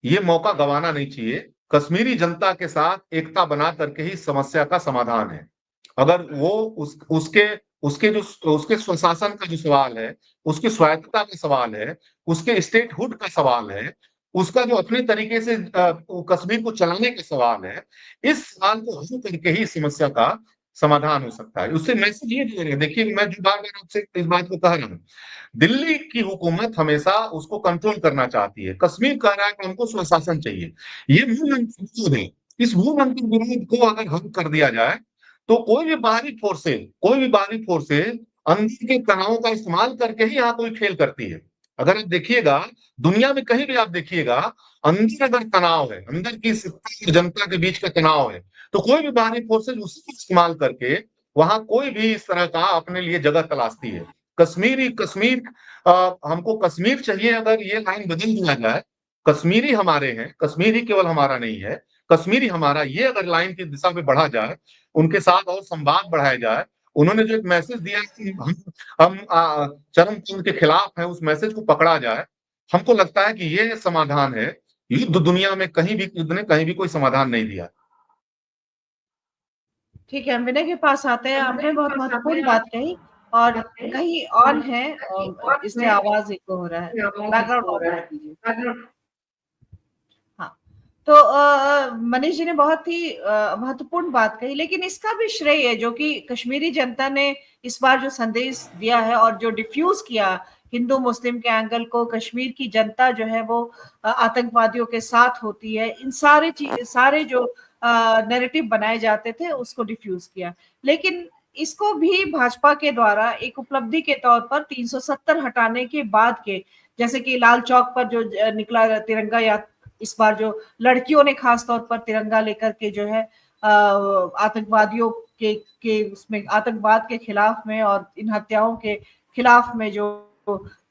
ये मौका गंवाना नहीं चाहिए। कश्मीरी जनता के साथ एकता बना करके ही समस्या का समाधान है। अगर वो उसके उसके जो उसके स्वशासन का जो सवाल है, उसकी स्वायत्तता का सवाल है, उसके स्टेटहुड का सवाल है, उसका जो अपने तरीके से कश्मीर को चलाने का सवाल है, इस सवाल को हल करके ही इस समस्या का समाधान हो सकता है। उससे मैसेज ये दे रहे हैं, देखिए मैं जो बार बार आपसे इस बात को कह रहा हूँ, दिल्ली की हुकूमत हमेशा उसको कंट्रोल करना चाहती है, कश्मीर कह रहा है कि हमको स्वशासन चाहिए। ये मूल विरोध है। इस मूल विरोध को अगर हल कर दिया जाए तो कोई भी बाहरी फोर्सेज अंदर के तनाव का इस्तेमाल करके ही यहाँ कोई खेल करती है। अगर आप देखिएगा, दुनिया में कहीं भी आप देखिएगा, अंदर अगर तनाव है, अंदर की सत्ता और जनता के बीच का तनाव है, तो कोई भी बाहरी फोर्सेज उसी को इस्तेमाल करके वहां कोई भी इस तरह का अपने लिए जगह तलाशती है। कश्मीर हमको कश्मीर चाहिए, अगर ये लाइन बदल दिया जाए, कश्मीरी हमारे हैं, कश्मीर ही केवल हमारा नहीं है, कश्मीर ही हमारा, ये अगर लाइन की दिशा में बढ़ा जाए, उनके साथ और संवाद बढ़ाया जाए। उन्होंने जो एक मैसेज दिया कि हम चरमपंथ के खिलाफ हैं, उस मैसेज को पकड़ा जाए, हमको लगता है कि ये समाधान है। युद्ध दुनिया में कहीं भी, युद्ध ने कहीं भी कोई समाधान नहीं दिया। ठीक है, हम विनय के पास आते हैं। आपने बहुत महत्वपूर्ण बात कही और कहीं ऑन है, इसलिए आवाज इको हो रहा है, बैकग्राउंड ऑफ कर दीजिए। हाँ, तो मनीष जी ने बहुत ही महत्वपूर्ण बात कही, लेकिन इसका भी श्रेय है जो कि कश्मीरी जनता ने इस बार जो संदेश दिया है और जो डिफ्यूज किया हिंदू मुस्लिम के एंगल को, कश्मीर की जनता जो है वो आतंकवादियों के साथ होती है, इन सारे जो नैरेटिव बनाए जाते थे उसको डिफ्यूज किया। लेकिन इसको भी भाजपा के द्वारा एक उपलब्धि के तौर पर 370 हटाने के बाद के, जैसे कि लाल चौक पर जो निकला तिरंगा, या इस बार जो लड़कियों ने खास तौर पर तिरंगा लेकर के जो है आतंकवादियों के उसमें, आतंकवाद के खिलाफ में और इन हत्याओं के खिलाफ में जो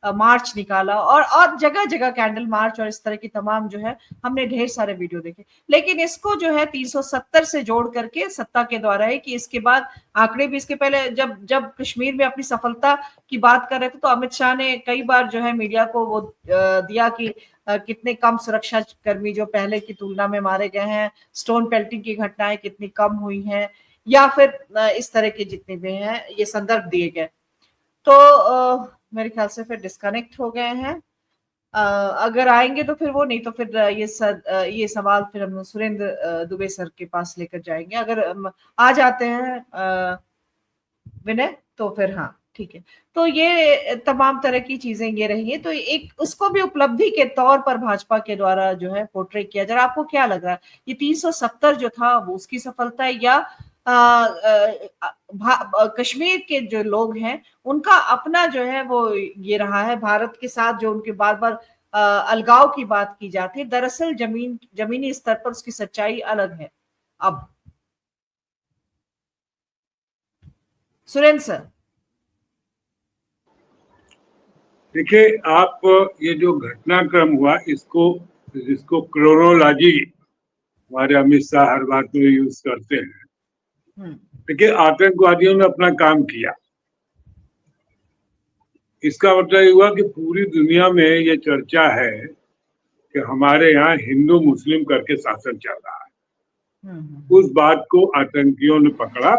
मार्च निकाला, और जगह जगह कैंडल मार्च और इस तरह की तमाम जो है हमने ढेर सारे वीडियो देखे। लेकिन इसको जो है 370 से जोड़ करके सत्ता के द्वारा है कि इसके बाद आंकड़े भी, इसके पहले जब कश्मीर में अपनी सफलता की बात कर रहे थे तो अमित शाह ने कई बार जो है मीडिया को वो दिया कि कितने कम सुरक्षा कर्मी जो पहले की तुलना में मारे गए हैं, स्टोन पेल्टिंग की घटनाएं कितनी कम हुई हैं, या फिर इस तरह के जितने भी हैं ये संदर्भ दिए गए। तो मेरे ख्याल से फिर डिस्कनेक्ट हो गए हैं। अगर आएंगे तो फिर वो, नहीं तो फिर ये सवाल फिर हम सुरेंद्र दुबे सर के पास लेकर जाएंगे। अगर आ जाते हैं विनय तो फिर हाँ ठीक है। तो ये तमाम तरह की चीजें ये रही है, तो एक उसको भी उपलब्धि के तौर पर भाजपा के द्वारा जो है पोर्ट्रे किया जा रहा है। आपको क्या लग रहा है, ये 370 जो था वो उसकी सफलता है, या कश्मीर के जो लोग हैं उनका अपना जो है वो ये रहा है, भारत के साथ जो उनके बार बार अलगाव की बात की जाती है, दरअसल जमीनी स्तर पर उसकी सच्चाई अलग है। अब सुरेंद्र सर। देखिए, आप ये जो घटनाक्रम हुआ इसको क्रोनोलॉजी हमारे अमित शाह हर बात में यूज करते हैं। देखिए, आतंकवादियों ने अपना काम किया, इसका मतलब ये हुआ कि पूरी दुनिया में ये चर्चा है कि हमारे यहाँ हिंदू मुस्लिम करके शासन चल रहा है। उस बात को आतंकियों ने पकड़ा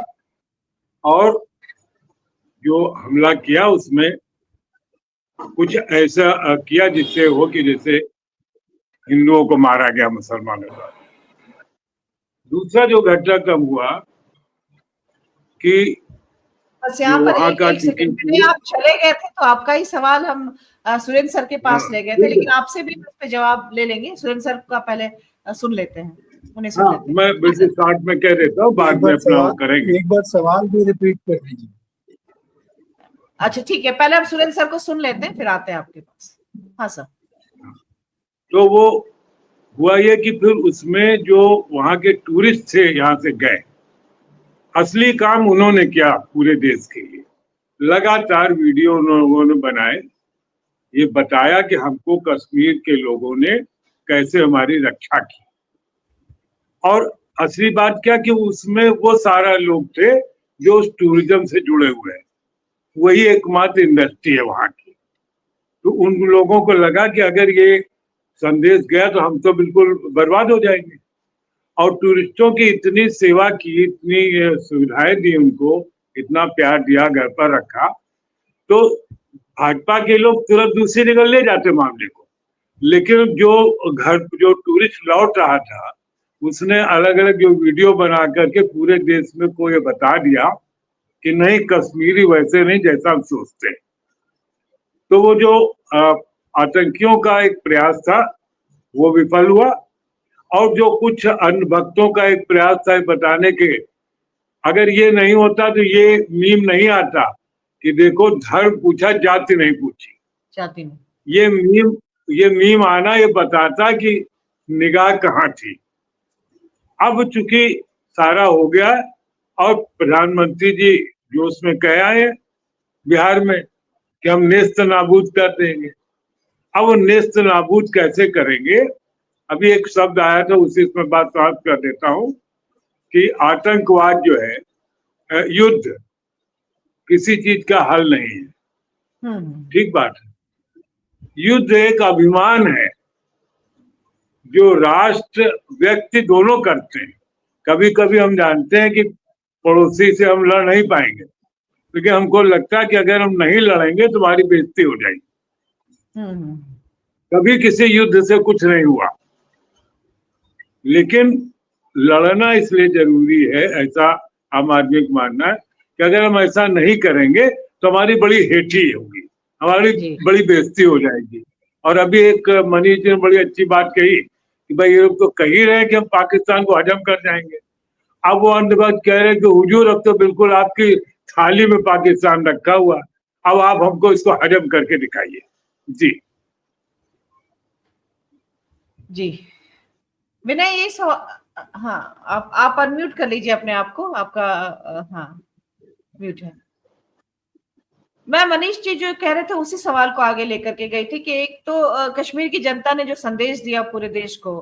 और जो हमला किया उसमें कुछ ऐसा किया जिससे हो कि जैसे हिंदुओं को मारा गया मुसलमानों द्वारा। दूसरा जो घटनाक्रम हुआ कि बस जो यहाँ पर वहां का एक सेकंड, मैंने आप चले गए थे तो आपका ही सवाल हम सुरेंद्र सर के पास ले गए थे, लेकिन आपसे भी उस पे जवाब ले लेंगे। सुरेंद्र सर का पहले सुन लेते हैं, उन्हें सुन लेते हैं। मैं बिल्कुल शॉर्ट में कह देता हूँ, बाद में अपना वो करेंगे। एक बार सवाल भी रिपीट कर दीजिए। अच्छा ठीक है, पहले हम सुरेंद्र सर को सुन लेते हैं, फिर आते हैं आपके पास। हाँ सर। तो वो हुआ ये कि फिर उसमें जो वहां के टूरिस्ट थे यहाँ से गए, असली काम उन्होंने किया पूरे देश के लिए। लगातार वीडियो उन लोगों ने बनाए, ये बताया कि हमको कश्मीर के लोगों ने कैसे हमारी रक्षा की। और असली बात क्या कि उसमें वो सारा लोग थे जो उस टूरिज्म से जुड़े हुए हैं, वही एकमात्र इंडस्ट्री है वहां की। तो उन लोगों को लगा कि अगर ये संदेश गया तो हम तो बिल्कुल बर्बाद हो जाएंगे। और टूरिस्टों की इतनी सेवा की, इतनी सुविधाएं दी उनको, इतना प्यार दिया, घर पर रखा, तो भाजपा के लोग तुरंत दूसरी जगह ले जाते मामले को। लेकिन जो टूरिस्ट लौट रहा था, उसने अलग अलग जो वीडियो बना करके पूरे देश में को ये बता दिया कि नहीं, कश्मीरी वैसे नहीं जैसा हम सोचते। तो वो जो आतंकियों का एक प्रयास था वो विफल हुआ, और जो कुछ अन्य भक्तों का एक प्रयास था बताने के, अगर ये नहीं होता तो ये मीम नहीं आता कि देखो धर्म पूछा जाति नहीं पूछी। जाति में ये मीम आना ये बताता कि निगाह कहाँ थी। अब चूंकि सारा हो गया और प्रधानमंत्री जी जो उसमें कह आए बिहार में कि हम नेस्त नाबूद कर देंगे। अब वो नेस्त नाबूद कैसे करेंगे? अभी एक शब्द आया था, उसी में बात समाप्त कर देता हूँ कि आतंकवाद जो है, युद्ध किसी चीज का हल नहीं है। ठीक बात है। युद्ध एक अभिमान है जो राष्ट्र व्यक्ति दोनों करते हैं। कभी कभी हम जानते हैं कि पड़ोसी से हम लड़ नहीं पाएंगे, क्योंकि हमको लगता है कि अगर हम नहीं लड़ेंगे तो हमारी बेइज्जती हो जाएगी। कभी किसी युद्ध से कुछ नहीं हुआ, लेकिन लड़ना इसलिए जरूरी है, ऐसा आम आदमी को मानना है कि अगर हम ऐसा नहीं करेंगे तो हमारी बड़ी हेठी होगी, हमारी बड़ी बेइज्जती हो जाएगी। और अभी एक मनीष जी ने बड़ी अच्छी बात कही कि भाई ये लोग तो कह ही रहे हैं कि हम पाकिस्तान को हजम कर जाएंगे। अब वो अंत बात कह रहे हैं कि हुजूर अब तो बिल्कुल आपकी थाली में पाकिस्तान रखा हुआ, अब आप हमको इसको हजम करके दिखाइए। जी जी विनय, ये हाँ, आप अनम्यूट कर लीजिए अपने आप को, आपका हाँ म्यूट है। मैं मनीष जी जो कह रहे थे उसी सवाल को आगे लेकर के गई थी कि एक तो कश्मीर की जनता ने जो संदेश दिया पूरे देश को,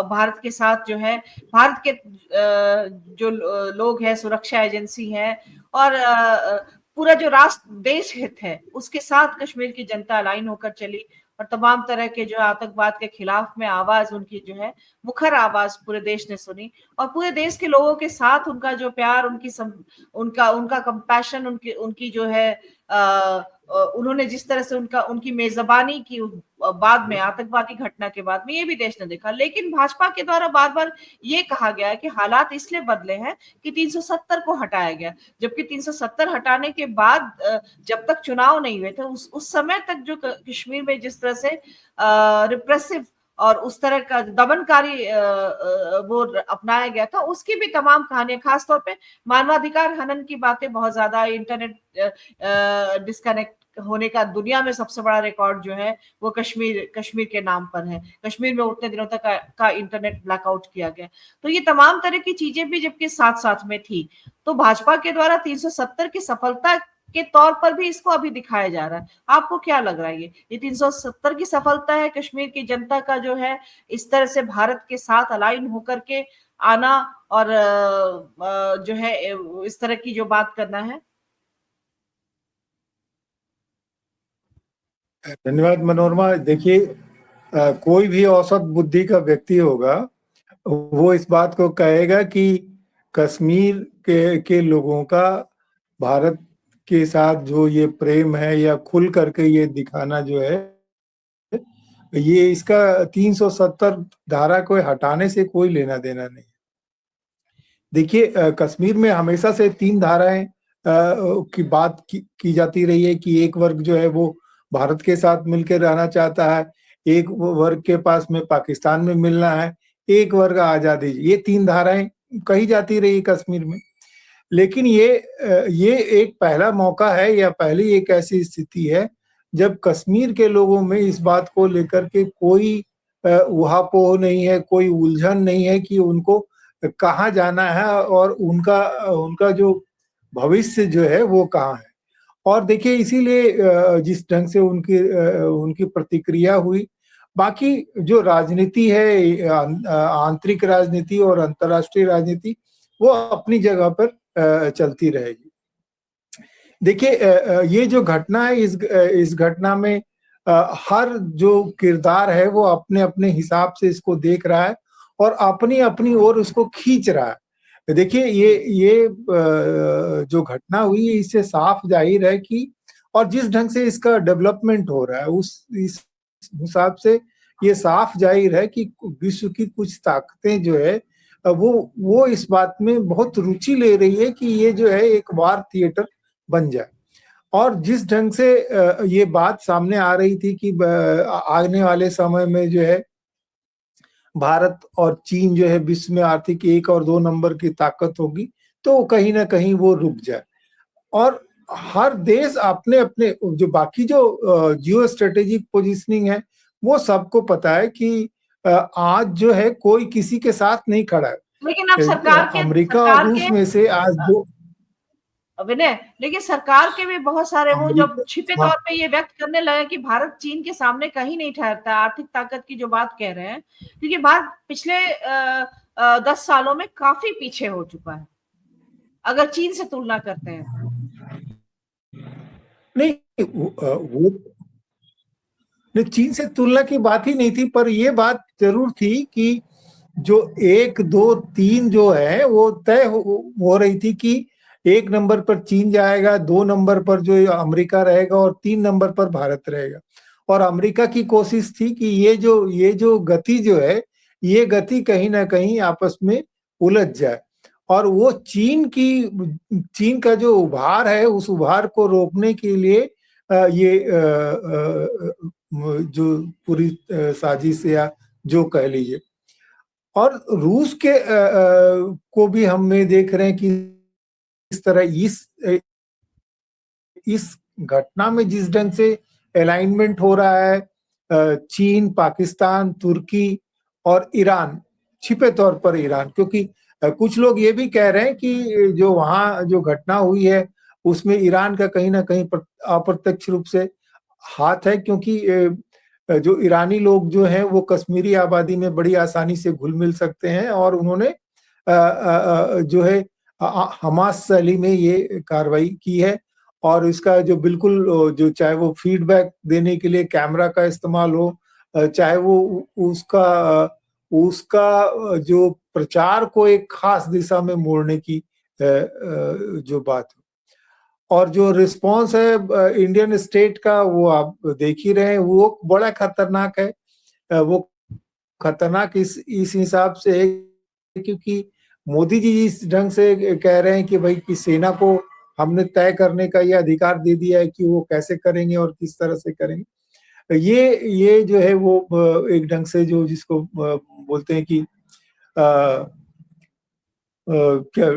भारत के साथ जो है, भारत के जो लोग हैं, सुरक्षा एजेंसी है और पूरा जो राष्ट्र देश हित है उसके साथ कश्मीर की जनता अलाइन होकर चली और तमाम तरह के जो आतंकवाद के खिलाफ में आवाज उनकी जो है, मुखर आवाज पूरे देश ने सुनी। और पूरे देश के लोगों के साथ उनका जो प्यार, उनका कंपैशन, उनकी जो है उन्होंने जिस तरह से उनकी मेजबानी की बाद में, आतंकवादी घटना के बाद में, ये भी देश ने देखा। लेकिन भाजपा के द्वारा बार बार ये कहा गया कि हालात इसलिए बदले हैं कि 370 को हटाया गया, जबकि 370 हटाने के बाद जब तक चुनाव नहीं हुए थे उस समय तक जो कश्मीर में जिस तरह से रिप्रेसिव और उस तरह का दमनकारी वो अपनाया गया था, उसकी भी तमाम कहानियां, खासतौर पे मानवाधिकार हनन की बातें बहुत ज्यादा, इंटरनेट डिस्कनेक्ट होने का दुनिया में सबसे बड़ा रिकॉर्ड जो है वो कश्मीर के नाम पर है। कश्मीर में उतने दिनों तक का इंटरनेट ब्लैकआउट किया गया। तो ये तमाम तरह की चीजें भी जबकि साथ साथ में थी, तो भाजपा के द्वारा 370 की सफलता के तौर पर भी इसको अभी दिखाया जा रहा है। आपको क्या लग रहा है, ये 370 की सफलता है कश्मीर की जनता का जो है इस तरह से भारत के साथ अलाइन होकर के आना और जो है इस तरह की जो बात करना है? धन्यवाद मनोरमा। देखिए, कोई भी औसत बुद्धि का व्यक्ति होगा वो इस बात को कहेगा कि कश्मीर के लोगों का भारत के साथ जो ये प्रेम है या खुल करके ये दिखाना जो है, ये इसका 370 धारा को हटाने से कोई लेना देना नहीं। देखिए कश्मीर में हमेशा से 3 धाराएं की बात की जाती रही है कि एक वर्ग जो है वो भारत के साथ मिलकर रहना चाहता है, एक वर्ग के पास में पाकिस्तान में मिलना है, एक वर्ग आजादी। ये 3 धाराएं कही जाती रही कश्मीर में। लेकिन ये एक पहला मौका है या पहली एक ऐसी स्थिति है जब कश्मीर के लोगों में इस बात को लेकर के कोई उहापोह नहीं है, कोई उलझन नहीं है कि उनको कहाँ जाना है और उनका उनका जो भविष्य जो है वो कहाँ है। और देखिए इसीलिए जिस ढंग से उनकी प्रतिक्रिया हुई, बाकी जो राजनीति है आंतरिक राजनीति और अंतर्राष्ट्रीय राजनीति वो अपनी जगह पर चलती रहेगी। देखिए ये जो घटना है इस घटना में हर जो किरदार है वो अपने अपने हिसाब से इसको देख रहा है और अपनी अपनी ओर उसको खींच रहा है। देखिए ये जो घटना हुई है इससे साफ जाहिर है कि और जिस ढंग से इसका डेवलपमेंट हो रहा है इस हिसाब से ये साफ जाहिर है कि विश्व की कुछ ताकतें जो है वो इस बात में बहुत रुचि ले रही है कि ये जो है एक वार थिएटर बन जाए। और जिस ढंग से ये बात सामने आ रही थी कि आने वाले समय में जो है भारत और चीन जो है विश्व में आर्थिक 1 और 2 नंबर की ताकत होगी, तो कहीं ना कहीं वो रुक जाए। और हर देश अपने अपने जो बाकी जो जियो स्ट्रेटेजिक पोजिशनिंग है वो सबको पता है कि आज जो है कोई किसी के साथ नहीं खड़ा है। लेकिन अब अमेरिका और रूस में से आज दो विनय, लेकिन सरकार के भी बहुत सारे वो जब छिपे तौर पे ये व्यक्त करने लगे कि भारत चीन के सामने कहीं नहीं ठहरता, आर्थिक ताकत की जो बात कह रहे हैं, क्योंकि भारत पिछले 10 सालों में काफी पीछे हो चुका है अगर चीन से तुलना करते हैं। नहीं वो चीन से तुलना की बात ही नहीं थी, पर ये बात जरूर थी कि जो 1, 2, 3 जो है वो तय हो रही थी कि 1 नंबर पर चीन जाएगा, 2 नंबर पर जो अमेरिका रहेगा और 3 नंबर पर भारत रहेगा। और अमेरिका की कोशिश थी कि ये जो गति जो है ये गति कहीं ना कहीं आपस में उलझ जाए और वो चीन का जो उभार है उस उभार को रोकने के लिए ये जो पूरी साजिश या जो कह लीजिए। और रूस के को भी हम देख रहे हैं कि इस तरह इस घटना में जिस ढंग से अलाइनमेंट हो रहा है चीन, पाकिस्तान, तुर्की और ईरान, छिपे तौर पर ईरान, क्योंकि कुछ लोग ये भी कह रहे हैं कि जो वहां जो घटना हुई है उसमें ईरान का कहीं ना कहीं अप्रत्यक्ष रूप से हाथ है, क्योंकि जो ईरानी लोग जो हैं वो कश्मीरी आबादी में बड़ी आसानी से घुल मिल सकते हैं और उन्होंने जो है हमास शैली में ये कार्रवाई की है। और इसका जो बिल्कुल जो चाहे वो फीडबैक देने के लिए कैमरा का इस्तेमाल हो, चाहे वो उसका जो प्रचार को एक खास दिशा में मोड़ने की जो बात है और जो रिस्पांस है इंडियन स्टेट का वो आप देख ही रहे हैं, वो बड़ा खतरनाक है। वो खतरनाक इस हिसाब से है क्योंकि मोदी जी इस ढंग से कह रहे हैं कि भाई कि सेना को हमने तय करने का ये अधिकार दे दिया है कि वो कैसे करेंगे और किस तरह से करेंगे। ये जो है वो एक ढंग से जो जिसको बोलते हैं कि क्या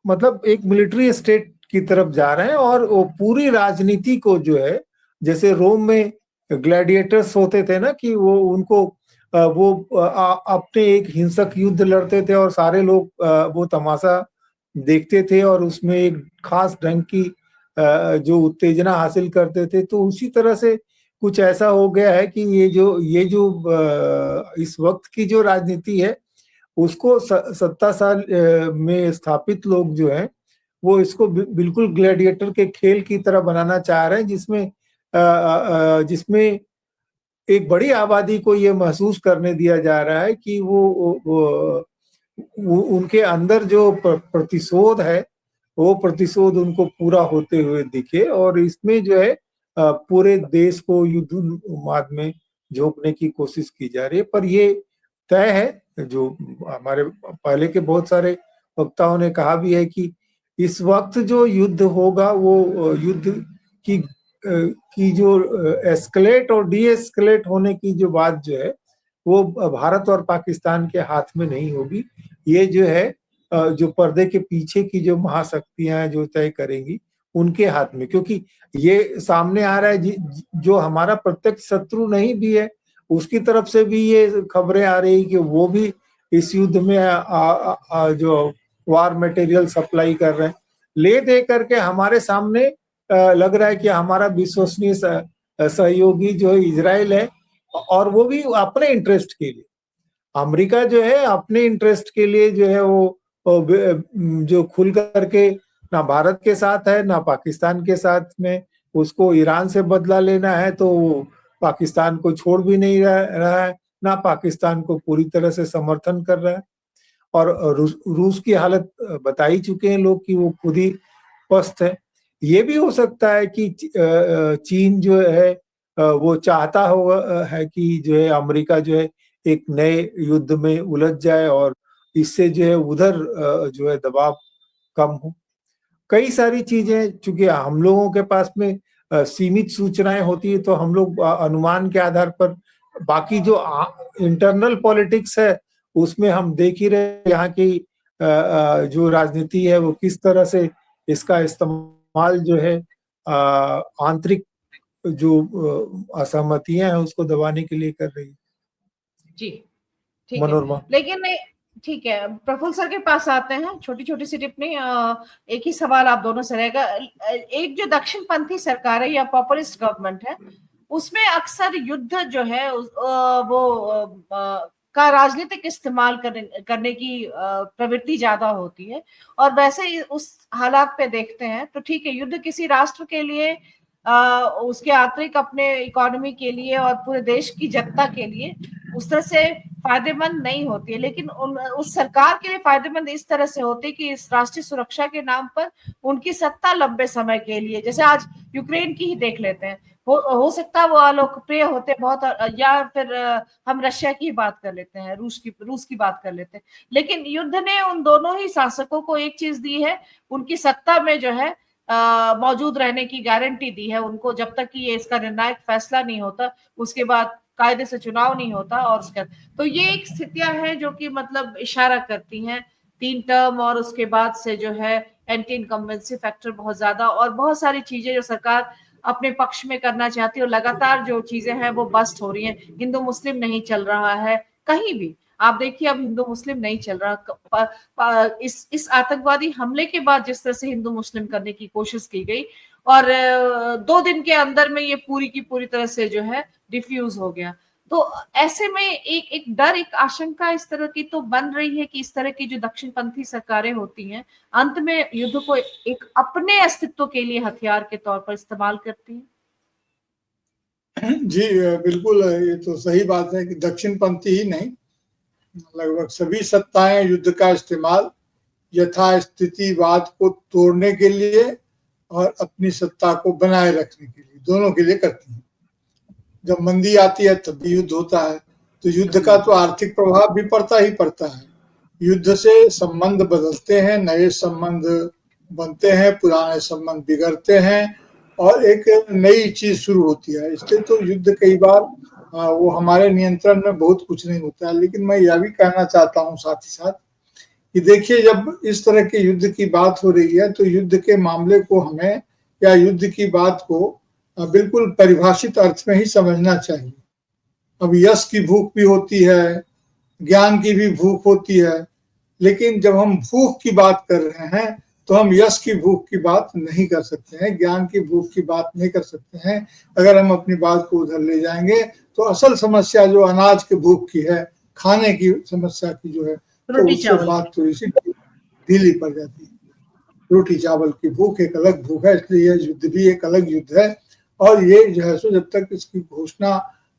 मतलब एक मिलिट्री स्टेट की तरफ जा रहे हैं और वो पूरी राजनीति को जो है, जैसे रोम में ग्लैडिएटर्स होते थे ना कि वो उनको वो अपने एक हिंसक युद्ध लड़ते थे और सारे लोग वो तमाशा देखते थे और उसमें एक खास ढंग की जो उत्तेजना हासिल करते थे, तो उसी तरह से कुछ ऐसा हो गया है कि ये जो इस वक्त की जो राजनीति है उसको सत्ता साल में स्थापित लोग जो हैं वो इसको बिल्कुल ग्लैडिएटर के खेल की तरह बनाना चाह रहे हैं, जिसमें एक बड़ी आबादी को ये महसूस करने दिया जा रहा है कि वो उनके अंदर जो प्रतिशोध है वो प्रतिशोध उनको पूरा होते हुए दिखे, और इसमें जो है पूरे देश को युद्ध उन्माद में झोंकने की कोशिश की जा रही है। पर ये तय है, जो हमारे पहले के बहुत सारे वक्ताओं ने कहा भी है, कि इस वक्त जो युद्ध होगा वो युद्ध की जो एस्केलेट और डी एस्केलेट होने की जो बात जो है वो भारत और पाकिस्तान के हाथ में नहीं होगी। ये जो है जो पर्दे के पीछे की जो महाशक्तियां जो तय करेंगी उनके हाथ में, क्योंकि ये सामने आ रहा है जो हमारा प्रत्यक्ष शत्रु नहीं भी है, उसकी तरफ से भी ये खबरें आ रही कि वो भी इस युद्ध में जो वार मटेरियल सप्लाई कर रहे हैं, ले दे करके हमारे सामने लग रहा है कि हमारा विश्वसनीय सहयोगी जो इजराइल है, और वो भी अपने इंटरेस्ट के लिए। अमेरिका जो है अपने इंटरेस्ट के लिए जो है वो जो खुल करके ना भारत के साथ है ना पाकिस्तान के साथ में, उसको ईरान से बदला लेना है तो वो पाकिस्तान को छोड़ भी नहीं रहा है, ना पाकिस्तान को पूरी तरह से समर्थन कर रहा है। और रूस की हालत बता ही चुके हैं लोग कि वो खुद ही पस्त है। ये भी हो सकता है कि चीन जो है वो चाहता होगा है कि जो है अमेरिका जो है एक नए युद्ध में उलझ जाए और इससे जो है उधर जो है दबाव कम हो। कई सारी चीजें, चूंकि हम लोगों के पास में सीमित सूचनाएं होती है तो हम लोग अनुमान के आधार पर, बाकी जो इंटरनल पॉलिटिक्स है उसमें हम देख ही रहे यहाँ की जो राजनीति है वो किस तरह से इसका इस्तेमाल जो है आंतरिक जो असहमतियां हैं उसको दबाने के लिए कर रही है। जी ठीक मनोरमा, है, लेकिन ठीक है, प्रफुल्ल सर के पास आते हैं। छोटी छोटी सी टिप्पणी, एक ही सवाल आप दोनों से रहेगा। एक जो दक्षिणपंथी सरकार है या पॉपुलिस्ट गवर्नमेंट है, उसमें अक्सर युद्ध जो है वो का राजनीतिक इस्तेमाल करने की प्रवृत्ति ज्यादा होती है। और वैसे उस हालात पे देखते हैं तो ठीक है, युद्ध किसी राष्ट्र के लिए उसके आंतरिक अपने इकोनॉमी के लिए और पूरे देश की जनता के लिए उस तरह से फायदेमंद नहीं होती है, लेकिन उस सरकार के लिए फायदेमंद इस तरह से होती है कि इस राष्ट्रीय सुरक्षा के नाम पर उनकी सत्ता लंबे समय के लिए, जैसे आज यूक्रेन की ही देख लेते हैं, हो सकता है वो अलोकप्रिय होते बहुत, या फिर हम रशिया की बात कर लेते हैं, रूस की बात कर लेते हैं, लेकिन युद्ध ने उन दोनों ही शासकों को एक चीज दी है, उनकी सत्ता में जो है मौजूद रहने की गारंटी दी है उनको, जब तक कि ये इसका निर्णायक फैसला नहीं होता, उसके बाद कायदे से चुनाव नहीं होता। और उसका तो ये एक स्थितियां हैं जो कि मतलब इशारा करती हैं 3 टर्म, और उसके बाद से जो है एंटी इनकम्बेंसी फैक्टर बहुत ज्यादा, और बहुत सारी चीजें जो सरकार अपने पक्ष में करना चाहती है, और लगातार जो चीजें हैं वो बस्ट हो रही हैं। हिंदू मुस्लिम नहीं चल रहा है कहीं भी, आप देखिए अब हिंदू मुस्लिम नहीं चल रहा। इस आतंकवादी हमले के बाद जिस तरह से हिंदू मुस्लिम करने की कोशिश की गई, और 2 दिन के अंदर में ये पूरी की पूरी तरह से जो है डिफ्यूज हो गया, तो ऐसे में एक डर, एक आशंका इस तरह की तो बन रही है कि इस तरह की जो दक्षिणपंथी सरकारें होती हैं अंत में युद्ध को एक अपने अस्तित्व के लिए हथियार के तौर पर इस्तेमाल करती हैं। जी बिल्कुल, ये तो सही बात है कि दक्षिणपंथी ही नहीं, लगभग सभी सत्ताएं युद्ध का इस्तेमाल यथास्थितिवाद को तोड़ने के लिए और अपनी सत्ता को बनाए रखने के लिए, दोनों के लिए करती हैं। जब मंदी आती है तब भी युद्ध होता है, तो युद्ध का तो आर्थिक प्रभाव भी पड़ता ही पड़ता है। युद्ध से संबंध बदलते हैं, नए संबंध बनते हैं, पुराने संबंध बिगड़ते हैं और एक नई चीज शुरू होती है। इसलिए तो युद्ध कई बार वो हमारे नियंत्रण में बहुत कुछ नहीं होता है। लेकिन मैं यह भी कहना चाहता हूँ साथ ही साथ कि देखिए, जब इस तरह के युद्ध की बात हो रही है तो युद्ध के मामले को हमें, या युद्ध की बात को बिल्कुल परिभाषित अर्थ में ही समझना चाहिए। अब यश की भूख भी होती है, ज्ञान की भी भूख होती है, लेकिन जब हम भूख की बात कर रहे हैं तो हम यश की भूख की बात नहीं कर सकते हैं, ज्ञान की भूख की बात नहीं कर सकते हैं। अगर हम अपनी बात को उधर ले जाएंगे तो असल समस्या जो अनाज के भूख की है, खाने की समस्या की जो है, तो उससे बात थोड़ी सी ढीली पड़ जाती है। रोटी चावल की भूख एक अलग भूख है, इसलिए यह युद्ध भी एक अलग युद्ध है। और ये जो है सो जब तक इसकी घोषणा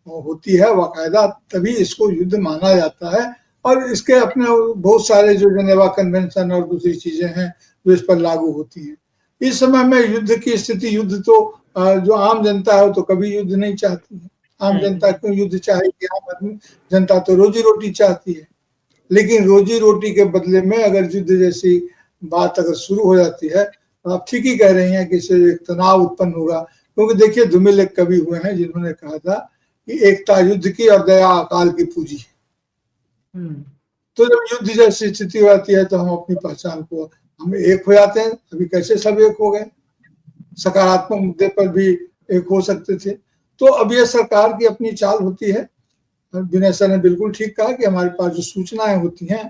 होती है बाकायदा, तभी इसको युद्ध माना जाता है। और इसके अपने बहुत सारे जो जेनेवा कन्वेंशन और दूसरी चीजें हैं जो इस पर लागू होती हैं। इस समय में युद्ध की स्थिति, युद्ध तो जो आम जनता है वो तो कभी युद्ध नहीं चाहती है। आम जनता क्यों युद्ध चाहेगी? आम आदमी जनता तो रोजी रोटी चाहती है। लेकिन रोजी रोटी के बदले में अगर युद्ध जैसी बात अगर शुरू हो जाती है तो आप ठीक ही कह रही हैं कि इससे एक तनाव उत्पन्न होगा। क्योंकि देखिए, धूमिल एक कवि हुए हैं जिन्होंने कहा था कि एकता युद्ध की और दया अकाल की पूंजी है। तो जब युद्ध जैसी स्थिति होती है तो हम अपनी पहचान को, हम एक हो जाते हैं। अभी कैसे सब एक हो गए? सकारात्मक मुद्दे पर भी एक हो सकते थे। तो अब ये सरकार की अपनी चाल होती है। विनय सर ने बिल्कुल ठीक कहा कि हमारे पास जो सूचनाएं होती हैं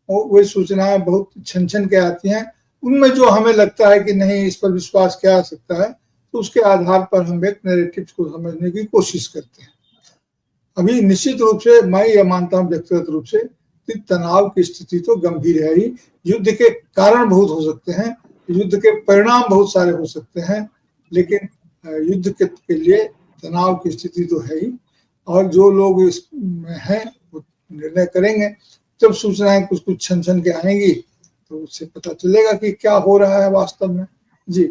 और वे सूचनाएं बहुत छन छन के आती हैं। उनमें जो हमें लगता है कि नहीं, इस पर विश्वास किया जा सकता है, तो उसके आधार पर हम एक नैरेटिव को समझने की कोशिश करते हैं। अभी निश्चित रूप से मैं ये मानता हूँ व्यक्तिगत रूप से कि तनाव की स्थिति तो गंभीर है ही। युद्ध के कारण बहुत हो सकते हैं, युद्ध के परिणाम बहुत सारे हो सकते हैं, लेकिन युद्ध के लिए तनाव की स्थिति तो है ही। और जो लोग इसमें हैं वो निर्णय करेंगे। जब सूचनाएं कुछ कुछ छन छन के आएंगी तो उससे पता चलेगा कि क्या हो रहा है वास्तव में। जी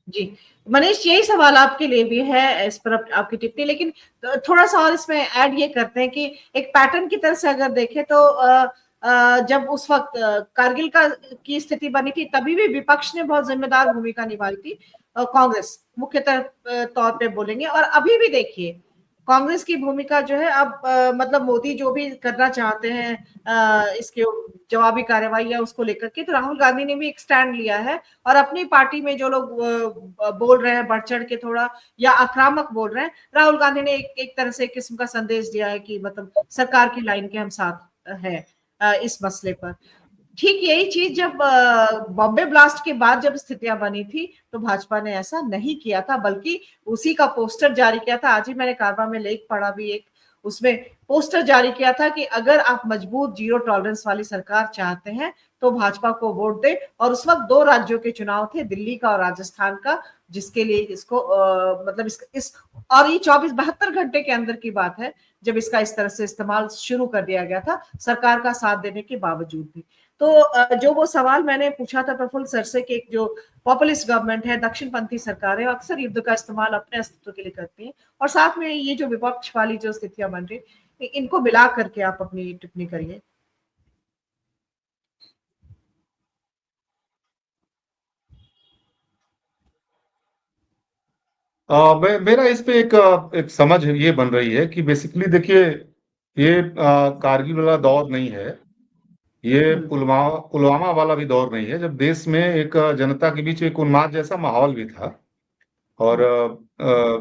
जी मनीष, यही सवाल आपके लिए भी है, इस पर आपकी टिप्पणी। लेकिन थोड़ा सा और इसमें ऐड ये करते हैं कि एक पैटर्न की तरह से अगर देखें तो जब उस वक्त कारगिल की स्थिति बनी थी तभी भी विपक्ष ने बहुत जिम्मेदार भूमिका निभाई थी। कांग्रेस मुख्यतः तौर पे बोलेंगे, और अभी भी देखिए कांग्रेस की भूमिका जो है अब मतलब मोदी जो भी करना चाहते हैं इसके जवाबी कार्रवाई या उसको लेकर के, तो राहुल गांधी ने भी एक स्टैंड लिया है और अपनी पार्टी में जो लोग बोल रहे हैं बढ़ चढ़ के थोड़ा या आक्रामक बोल रहे हैं, राहुल गांधी ने एक तरह से एक किस्म का संदेश दिया है कि मतलब सरकार की लाइन के हम साथ है इस मसले पर। ठीक यही चीज जब बॉम्बे ब्लास्ट के बाद जब स्थितियां बनी थी तो भाजपा ने ऐसा नहीं किया था, बल्कि उसी का पोस्टर जारी किया था। आज ही मैंने कारवा में लेख पढ़ा भी एक, उसमें पोस्टर जारी किया था कि अगर आप मजबूत जीरो टॉलरेंस वाली सरकार चाहते हैं तो भाजपा को वोट दे। और उस वक्त 2 राज्यों के चुनाव थे, दिल्ली का और राजस्थान का, जिसके लिए इसको मतलब इस और ये 24-72 घंटे के अंदर की बात है जब इसका इस तरह से इस्तेमाल शुरू कर दिया गया था सरकार का साथ देने के बावजूद भी। तो जो वो सवाल मैंने पूछा था प्रफुल्ल सर से कि जो पॉपुलिस्ट गवर्नमेंट है, दक्षिणपंथी सरकार है, अक्सर युद्ध का इस्तेमाल अपने अस्तित्व के लिए करती है, और साथ में ये जो विपक्ष वाली जो स्थितियां बन रही, इनको मिला करके आप अपनी टिप्पणी करिए। मेरा इस पे एक समझ ये बन रही है कि बेसिकली देखिए, ये कारगिल वाला दौर नहीं है, ये पुलवामा वाला भी दौर नहीं है, जब देश में एक जनता के बीच एक उन्माद जैसा माहौल भी था और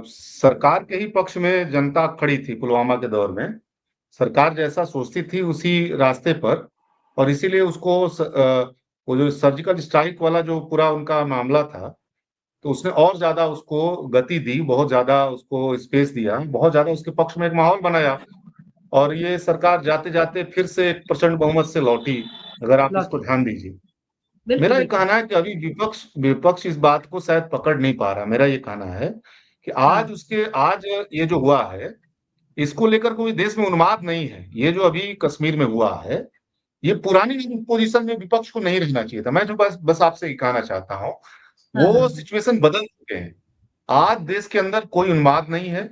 सरकार के ही पक्ष में जनता खड़ी थी। पुलवामा के दौर में सरकार जैसा सोचती थी उसी रास्ते पर, और इसीलिए उसको वो जो सर्जिकल स्ट्राइक वाला जो पूरा उनका मामला था, तो उसने और ज्यादा उसको गति दी, बहुत ज्यादा उसको स्पेस दिया, बहुत ज्यादा उसके पक्ष में एक माहौल बनाया, और ये सरकार जाते जाते फिर से एक प्रचंड बहुमत से लौटी, अगर आप इसको ध्यान दीजिए। मेरा ये कहना है कि अभी विपक्ष इस बात को शायद पकड़ नहीं पा रहा। मेरा ये कहना है कि आज ये जो हुआ है, इसको लेकर कोई देश में उन्माद नहीं है। ये जो अभी कश्मीर में हुआ है, ये पुरानी पोजीशन में विपक्ष को नहीं रहना चाहिए था। मैं जो बस आपसे ये कहना चाहता हूँ, वो सिचुएशन बदल चुके हैं। आज देश के अंदर कोई उन्माद नहीं है।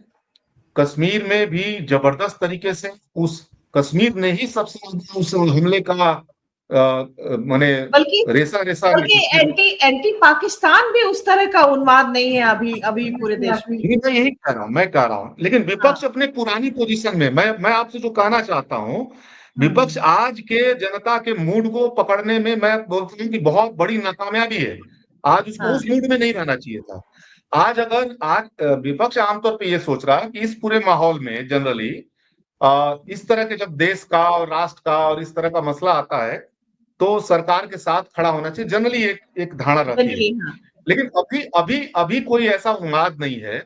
कश्मीर में भी जबरदस्त तरीके से उस कश्मीर ने ही सबसे ज्यादा उस हमले का माने बल्कि रेसा रेसा एंटी पाकिस्तान भी उस तरह का उन्माद नहीं है अभी पूरे देश में। मैं यही कह रहा हूँ, मैं कह रहा हूँ, लेकिन विपक्ष अपने पुरानी पोजीशन में, मैं आपसे जो कहना चाहता हूँ, विपक्ष आज के जनता के मूड को पकड़ने में, मैं बोलता हूँ कि बहुत बड़ी नाकामयाबी है। आज उसको उस मूड में नहीं रहना चाहिए था। आज विपक्ष आमतौर पे ये सोच रहा है कि इस पूरे माहौल में जनरली इस तरह के जब देश का और राष्ट्र का और इस तरह का मसला आता है तो सरकार के साथ खड़ा होना चाहिए, जनरली एक धारणा रहती है। लेकिन अभी कोई ऐसा उन्माद नहीं है।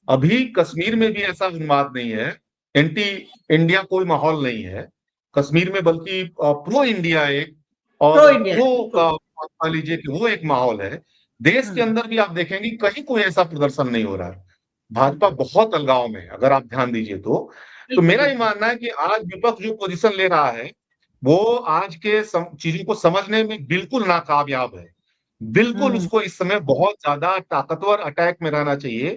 अभी कश्मीर में भी ऐसा उन्माद नहीं है, एंटी इंडिया कोई माहौल नहीं है कश्मीर में, बल्कि प्रो इंडिया एक और प्रो मान लीजिए कि वो एक माहौल है। देश के अंदर भी आप देखेंगे कहीं कोई ऐसा प्रदर्शन नहीं हो रहा है। भाजपा बहुत अलगाव में है, अगर आप ध्यान दीजिए तो मेरा ये मानना है कि आज विपक्ष जो पोजीशन ले रहा है वो आज के चीजों को समझने में बिल्कुल नाकामयाब है। बिल्कुल उसको इस समय बहुत ज्यादा ताकतवर अटैक में रहना चाहिए,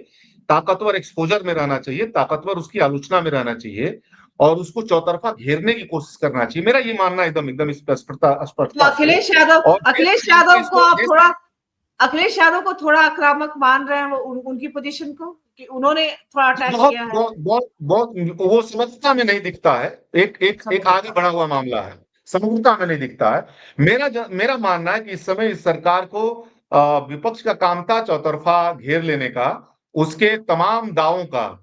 ताकतवर एक्सपोजर में रहना चाहिए, ताकतवर उसकी आलोचना में रहना चाहिए और उसको चौतरफा घेरने की कोशिश करना चाहिए। मेरा ये मानना एकदम एकदम स्पष्टता तो स्पष्टता से। अखिलेश यादव और अखिलेश यादव को थोड़ा आक्रामक मान रहे हैं उनकी पोजीशन को, कि उन्होंने थोड़ा अटैक बहुत किया है। बहुत बहुत बहुत वो समझता में नहीं दिखता है, एक आगे बढ़ा हुआ मामला है, समग्रता में नहीं दिखता है। मेरा मानना है कि इस समय इस सरकार को विपक्ष का काम था चौतरफा घेर लेने का, उसके तमाम दावों का।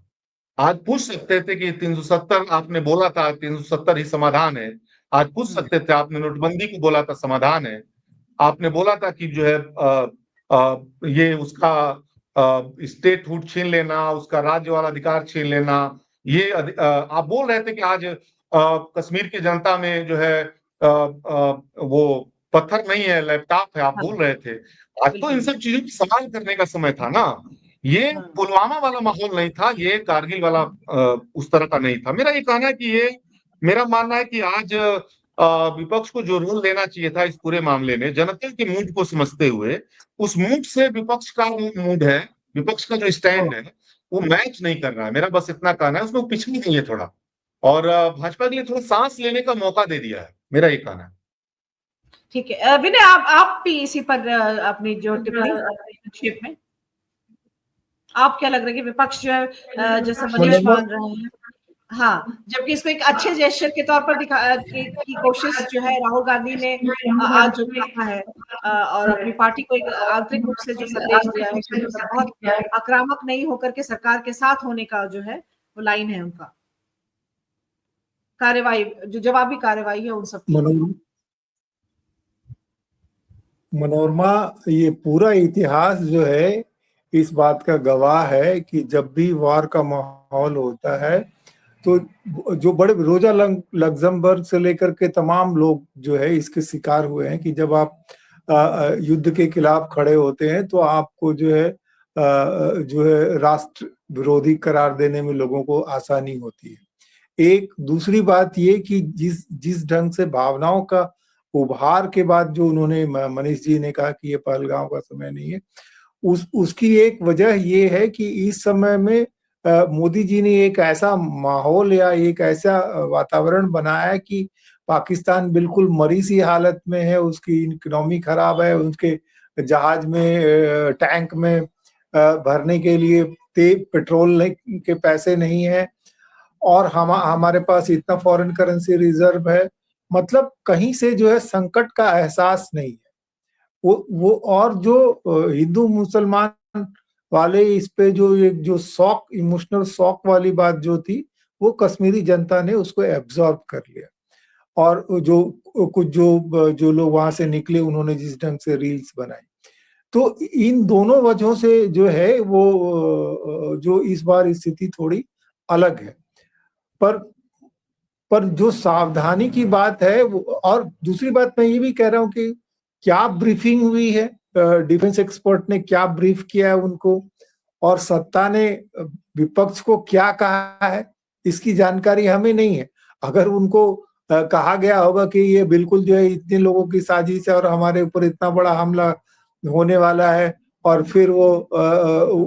आज पूछ सकते थे कि 370 आपने बोला था, 370 ही समाधान है। आज पूछ सकते थे, आपने नोटबंदी को बोला था समाधान है, आपने बोला था कि जो है ये उसका स्टेटहुड छीन लेना, उसका राज्य वाला अधिकार छीन लेना, ये आप बोल रहे थे कि आज कश्मीर की जनता में जो है वो पत्थर नहीं है, लैपटॉप है, आप बोल रहे थे। आज तो इन सब चीजों की सवाल करने का समय था ना। ये पुलवामा वाला माहौल नहीं था, ये कारगिल वाला उस तरह का नहीं था। मेरा ये कहना है कि ये मेरा मानना है कि आज विपक्ष को जो रोल लेना चाहिए था इस पूरे मामले में, जनता के मूड को समझते हुए, उस मूड से विपक्ष का मूड है, विपक्ष का जो स्टैंड है वो मैच नहीं कर रहा है। मेरा बस इतना कहना है, उसमें पिछड़ी नहीं है थोड़ा, और भाजपा के लिए थोड़ा सांस लेने का मौका दे दिया है, मेरा ये कहना है। ठीक है विनय, आप भी इसी पर अपनी जो टिप्पणी संक्षेप में, आप क्या लग रहा है कि विपक्ष जो है जैसा मनीष मान रहे हैं, हाँ, जबकि इसको एक अच्छे जेस्चर के तौर पर की कोशिश जो है राहुल गांधी ने आज जो कहा है और अपनी पार्टी को एक आंतरिक रूप से जो संदेश दिया है कि मतलब बहुत आक्रामक नहीं होकर के सरकार के साथ होने का जो है वो लाइन है उनका, कार्यवाही जो जवाबी कार्यवाही है उन सब की। मनोरमा, ये पूरा इतिहास जो है इस बात का गवाह है कि जब भी वार का माहौल होता है तो जो बड़े रोजा लग्जमबर्ग से लेकर के तमाम लोग जो है इसके शिकार हुए हैं कि जब आप युद्ध के खिलाफ खड़े होते हैं तो आपको जो है राष्ट्र विरोधी करार देने में लोगों को आसानी होती है। एक दूसरी बात ये कि जिस ढंग से भावनाओं का उभार के बाद जो उन्होंने, मनीष जी ने कहा कि ये पहलगांव का समय नहीं है, उसकी एक वजह ये है कि इस समय में मोदी जी ने एक ऐसा माहौल या एक ऐसा वातावरण बनाया कि पाकिस्तान बिल्कुल मरी सी हालत में है, उसकी इकोनॉमी खराब है, उसके जहाज में टैंक में भरने के लिए पेट्रोल के पैसे नहीं है और हमारे पास इतना फॉरेन करेंसी रिजर्व है, मतलब कहीं से जो है संकट का एहसास नहीं है। वो और जो हिंदू मुसलमान वाले इस पे जो शॉक, इमोशनल शॉक वाली बात जो थी, वो कश्मीरी जनता ने उसको एब्जॉर्ब कर लिया और जो लोग वहां से निकले उन्होंने जिस ढंग से रील्स बनाई, तो इन दोनों वजहों से जो है वो जो इस बार स्थिति थोड़ी अलग है। पर जो सावधानी की बात है और दूसरी बात मैं ये भी कह रहा हूं कि क्या ब्रीफिंग हुई है, डिफेंस एक्सपर्ट ने क्या ब्रीफ किया है उनको, और सत्ता ने विपक्ष को क्या कहा है, इसकी जानकारी हमें नहीं है। अगर उनको कहा गया होगा कि ये बिल्कुल जो है इतने लोगों की साजिश है और हमारे ऊपर इतना बड़ा हमला होने वाला है, और फिर वो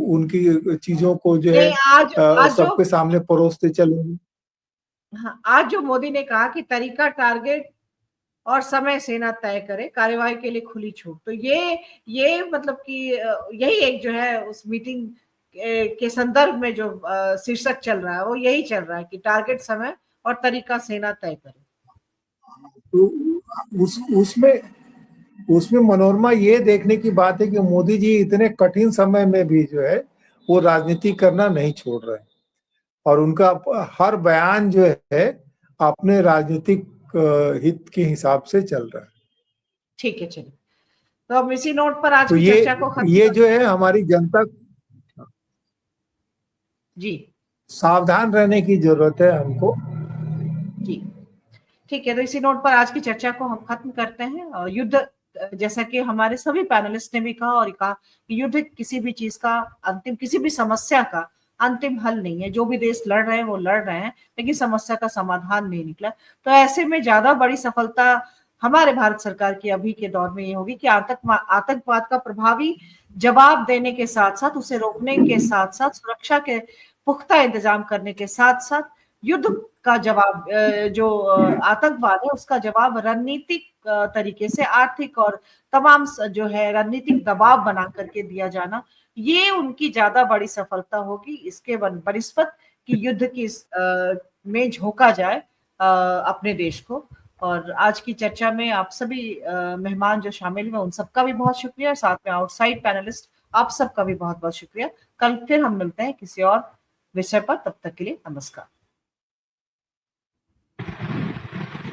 उनकी चीजों को जो है सबके सामने परोसते चलेंगे। हाँ, आज जो मोदी ने कहा कि तरीका, टारगेट और समय सेना तय करे, कार्यवाही के लिए खुली छूट, तो ये मतलब कि यही एक जो है उस मीटिंग के संदर्भ में जो शीर्षक चल रहा है वो यही चल रहा है कि टारगेट, समय और तरीका सेना तय करे। तो उसमें मनोरमा ये देखने की बात है कि मोदी जी इतने कठिन समय में भी जो है वो राजनीति करना नहीं छोड़ रहे हैं और उनका हर बयान जो है अपने राजनीतिक हित के हिसाब से चल रहा है। ठीक है, चलिए, तो अब इसी नोट पर आज तो की चर्चा को खत्म ये जो है हमारी जनता जी सावधान रहने की जरूरत है हमको जी। ठीक है, तो इसी नोट पर आज की चर्चा को हम खत्म करते हैं। और युद्ध, जैसा कि हमारे सभी पैनलिस्ट ने भी कहा और कहा कि युद्ध किसी भी चीज का अंतिम, किसी भी समस्या का अंतिम हल नहीं है। जो भी देश लड़ रहे हैं वो लड़ रहे हैं, लेकिन समस्या का समाधान नहीं निकला। तो ऐसे में ज्यादा बड़ी सफलता हमारे भारत सरकार की अभी के दौर में ये होगी कि आतंकवाद का प्रभावी जवाब देने के साथ साथ, उसे रोकने के साथ साथ, सुरक्षा के पुख्ता इंतजाम करने के साथ साथ युद्ध का जवाब, जो आतंकवाद है उसका जवाब रणनीतिक तरीके से, आर्थिक और तमाम जो है रणनीतिक दबाव बना करके दिया जाना, ये उनकी ज्यादा बड़ी सफलता होगी। इसके बनिस्पत कि युद्ध की में झोंका जाए अपने देश को। और आज की चर्चा में आप सभी मेहमान जो शामिल हुए उन सबका भी बहुत शुक्रिया, साथ में आउटसाइड पैनलिस्ट आप सबका भी बहुत बहुत शुक्रिया। कल फिर हम मिलते हैं किसी और विषय पर, तब तक के लिए नमस्कार।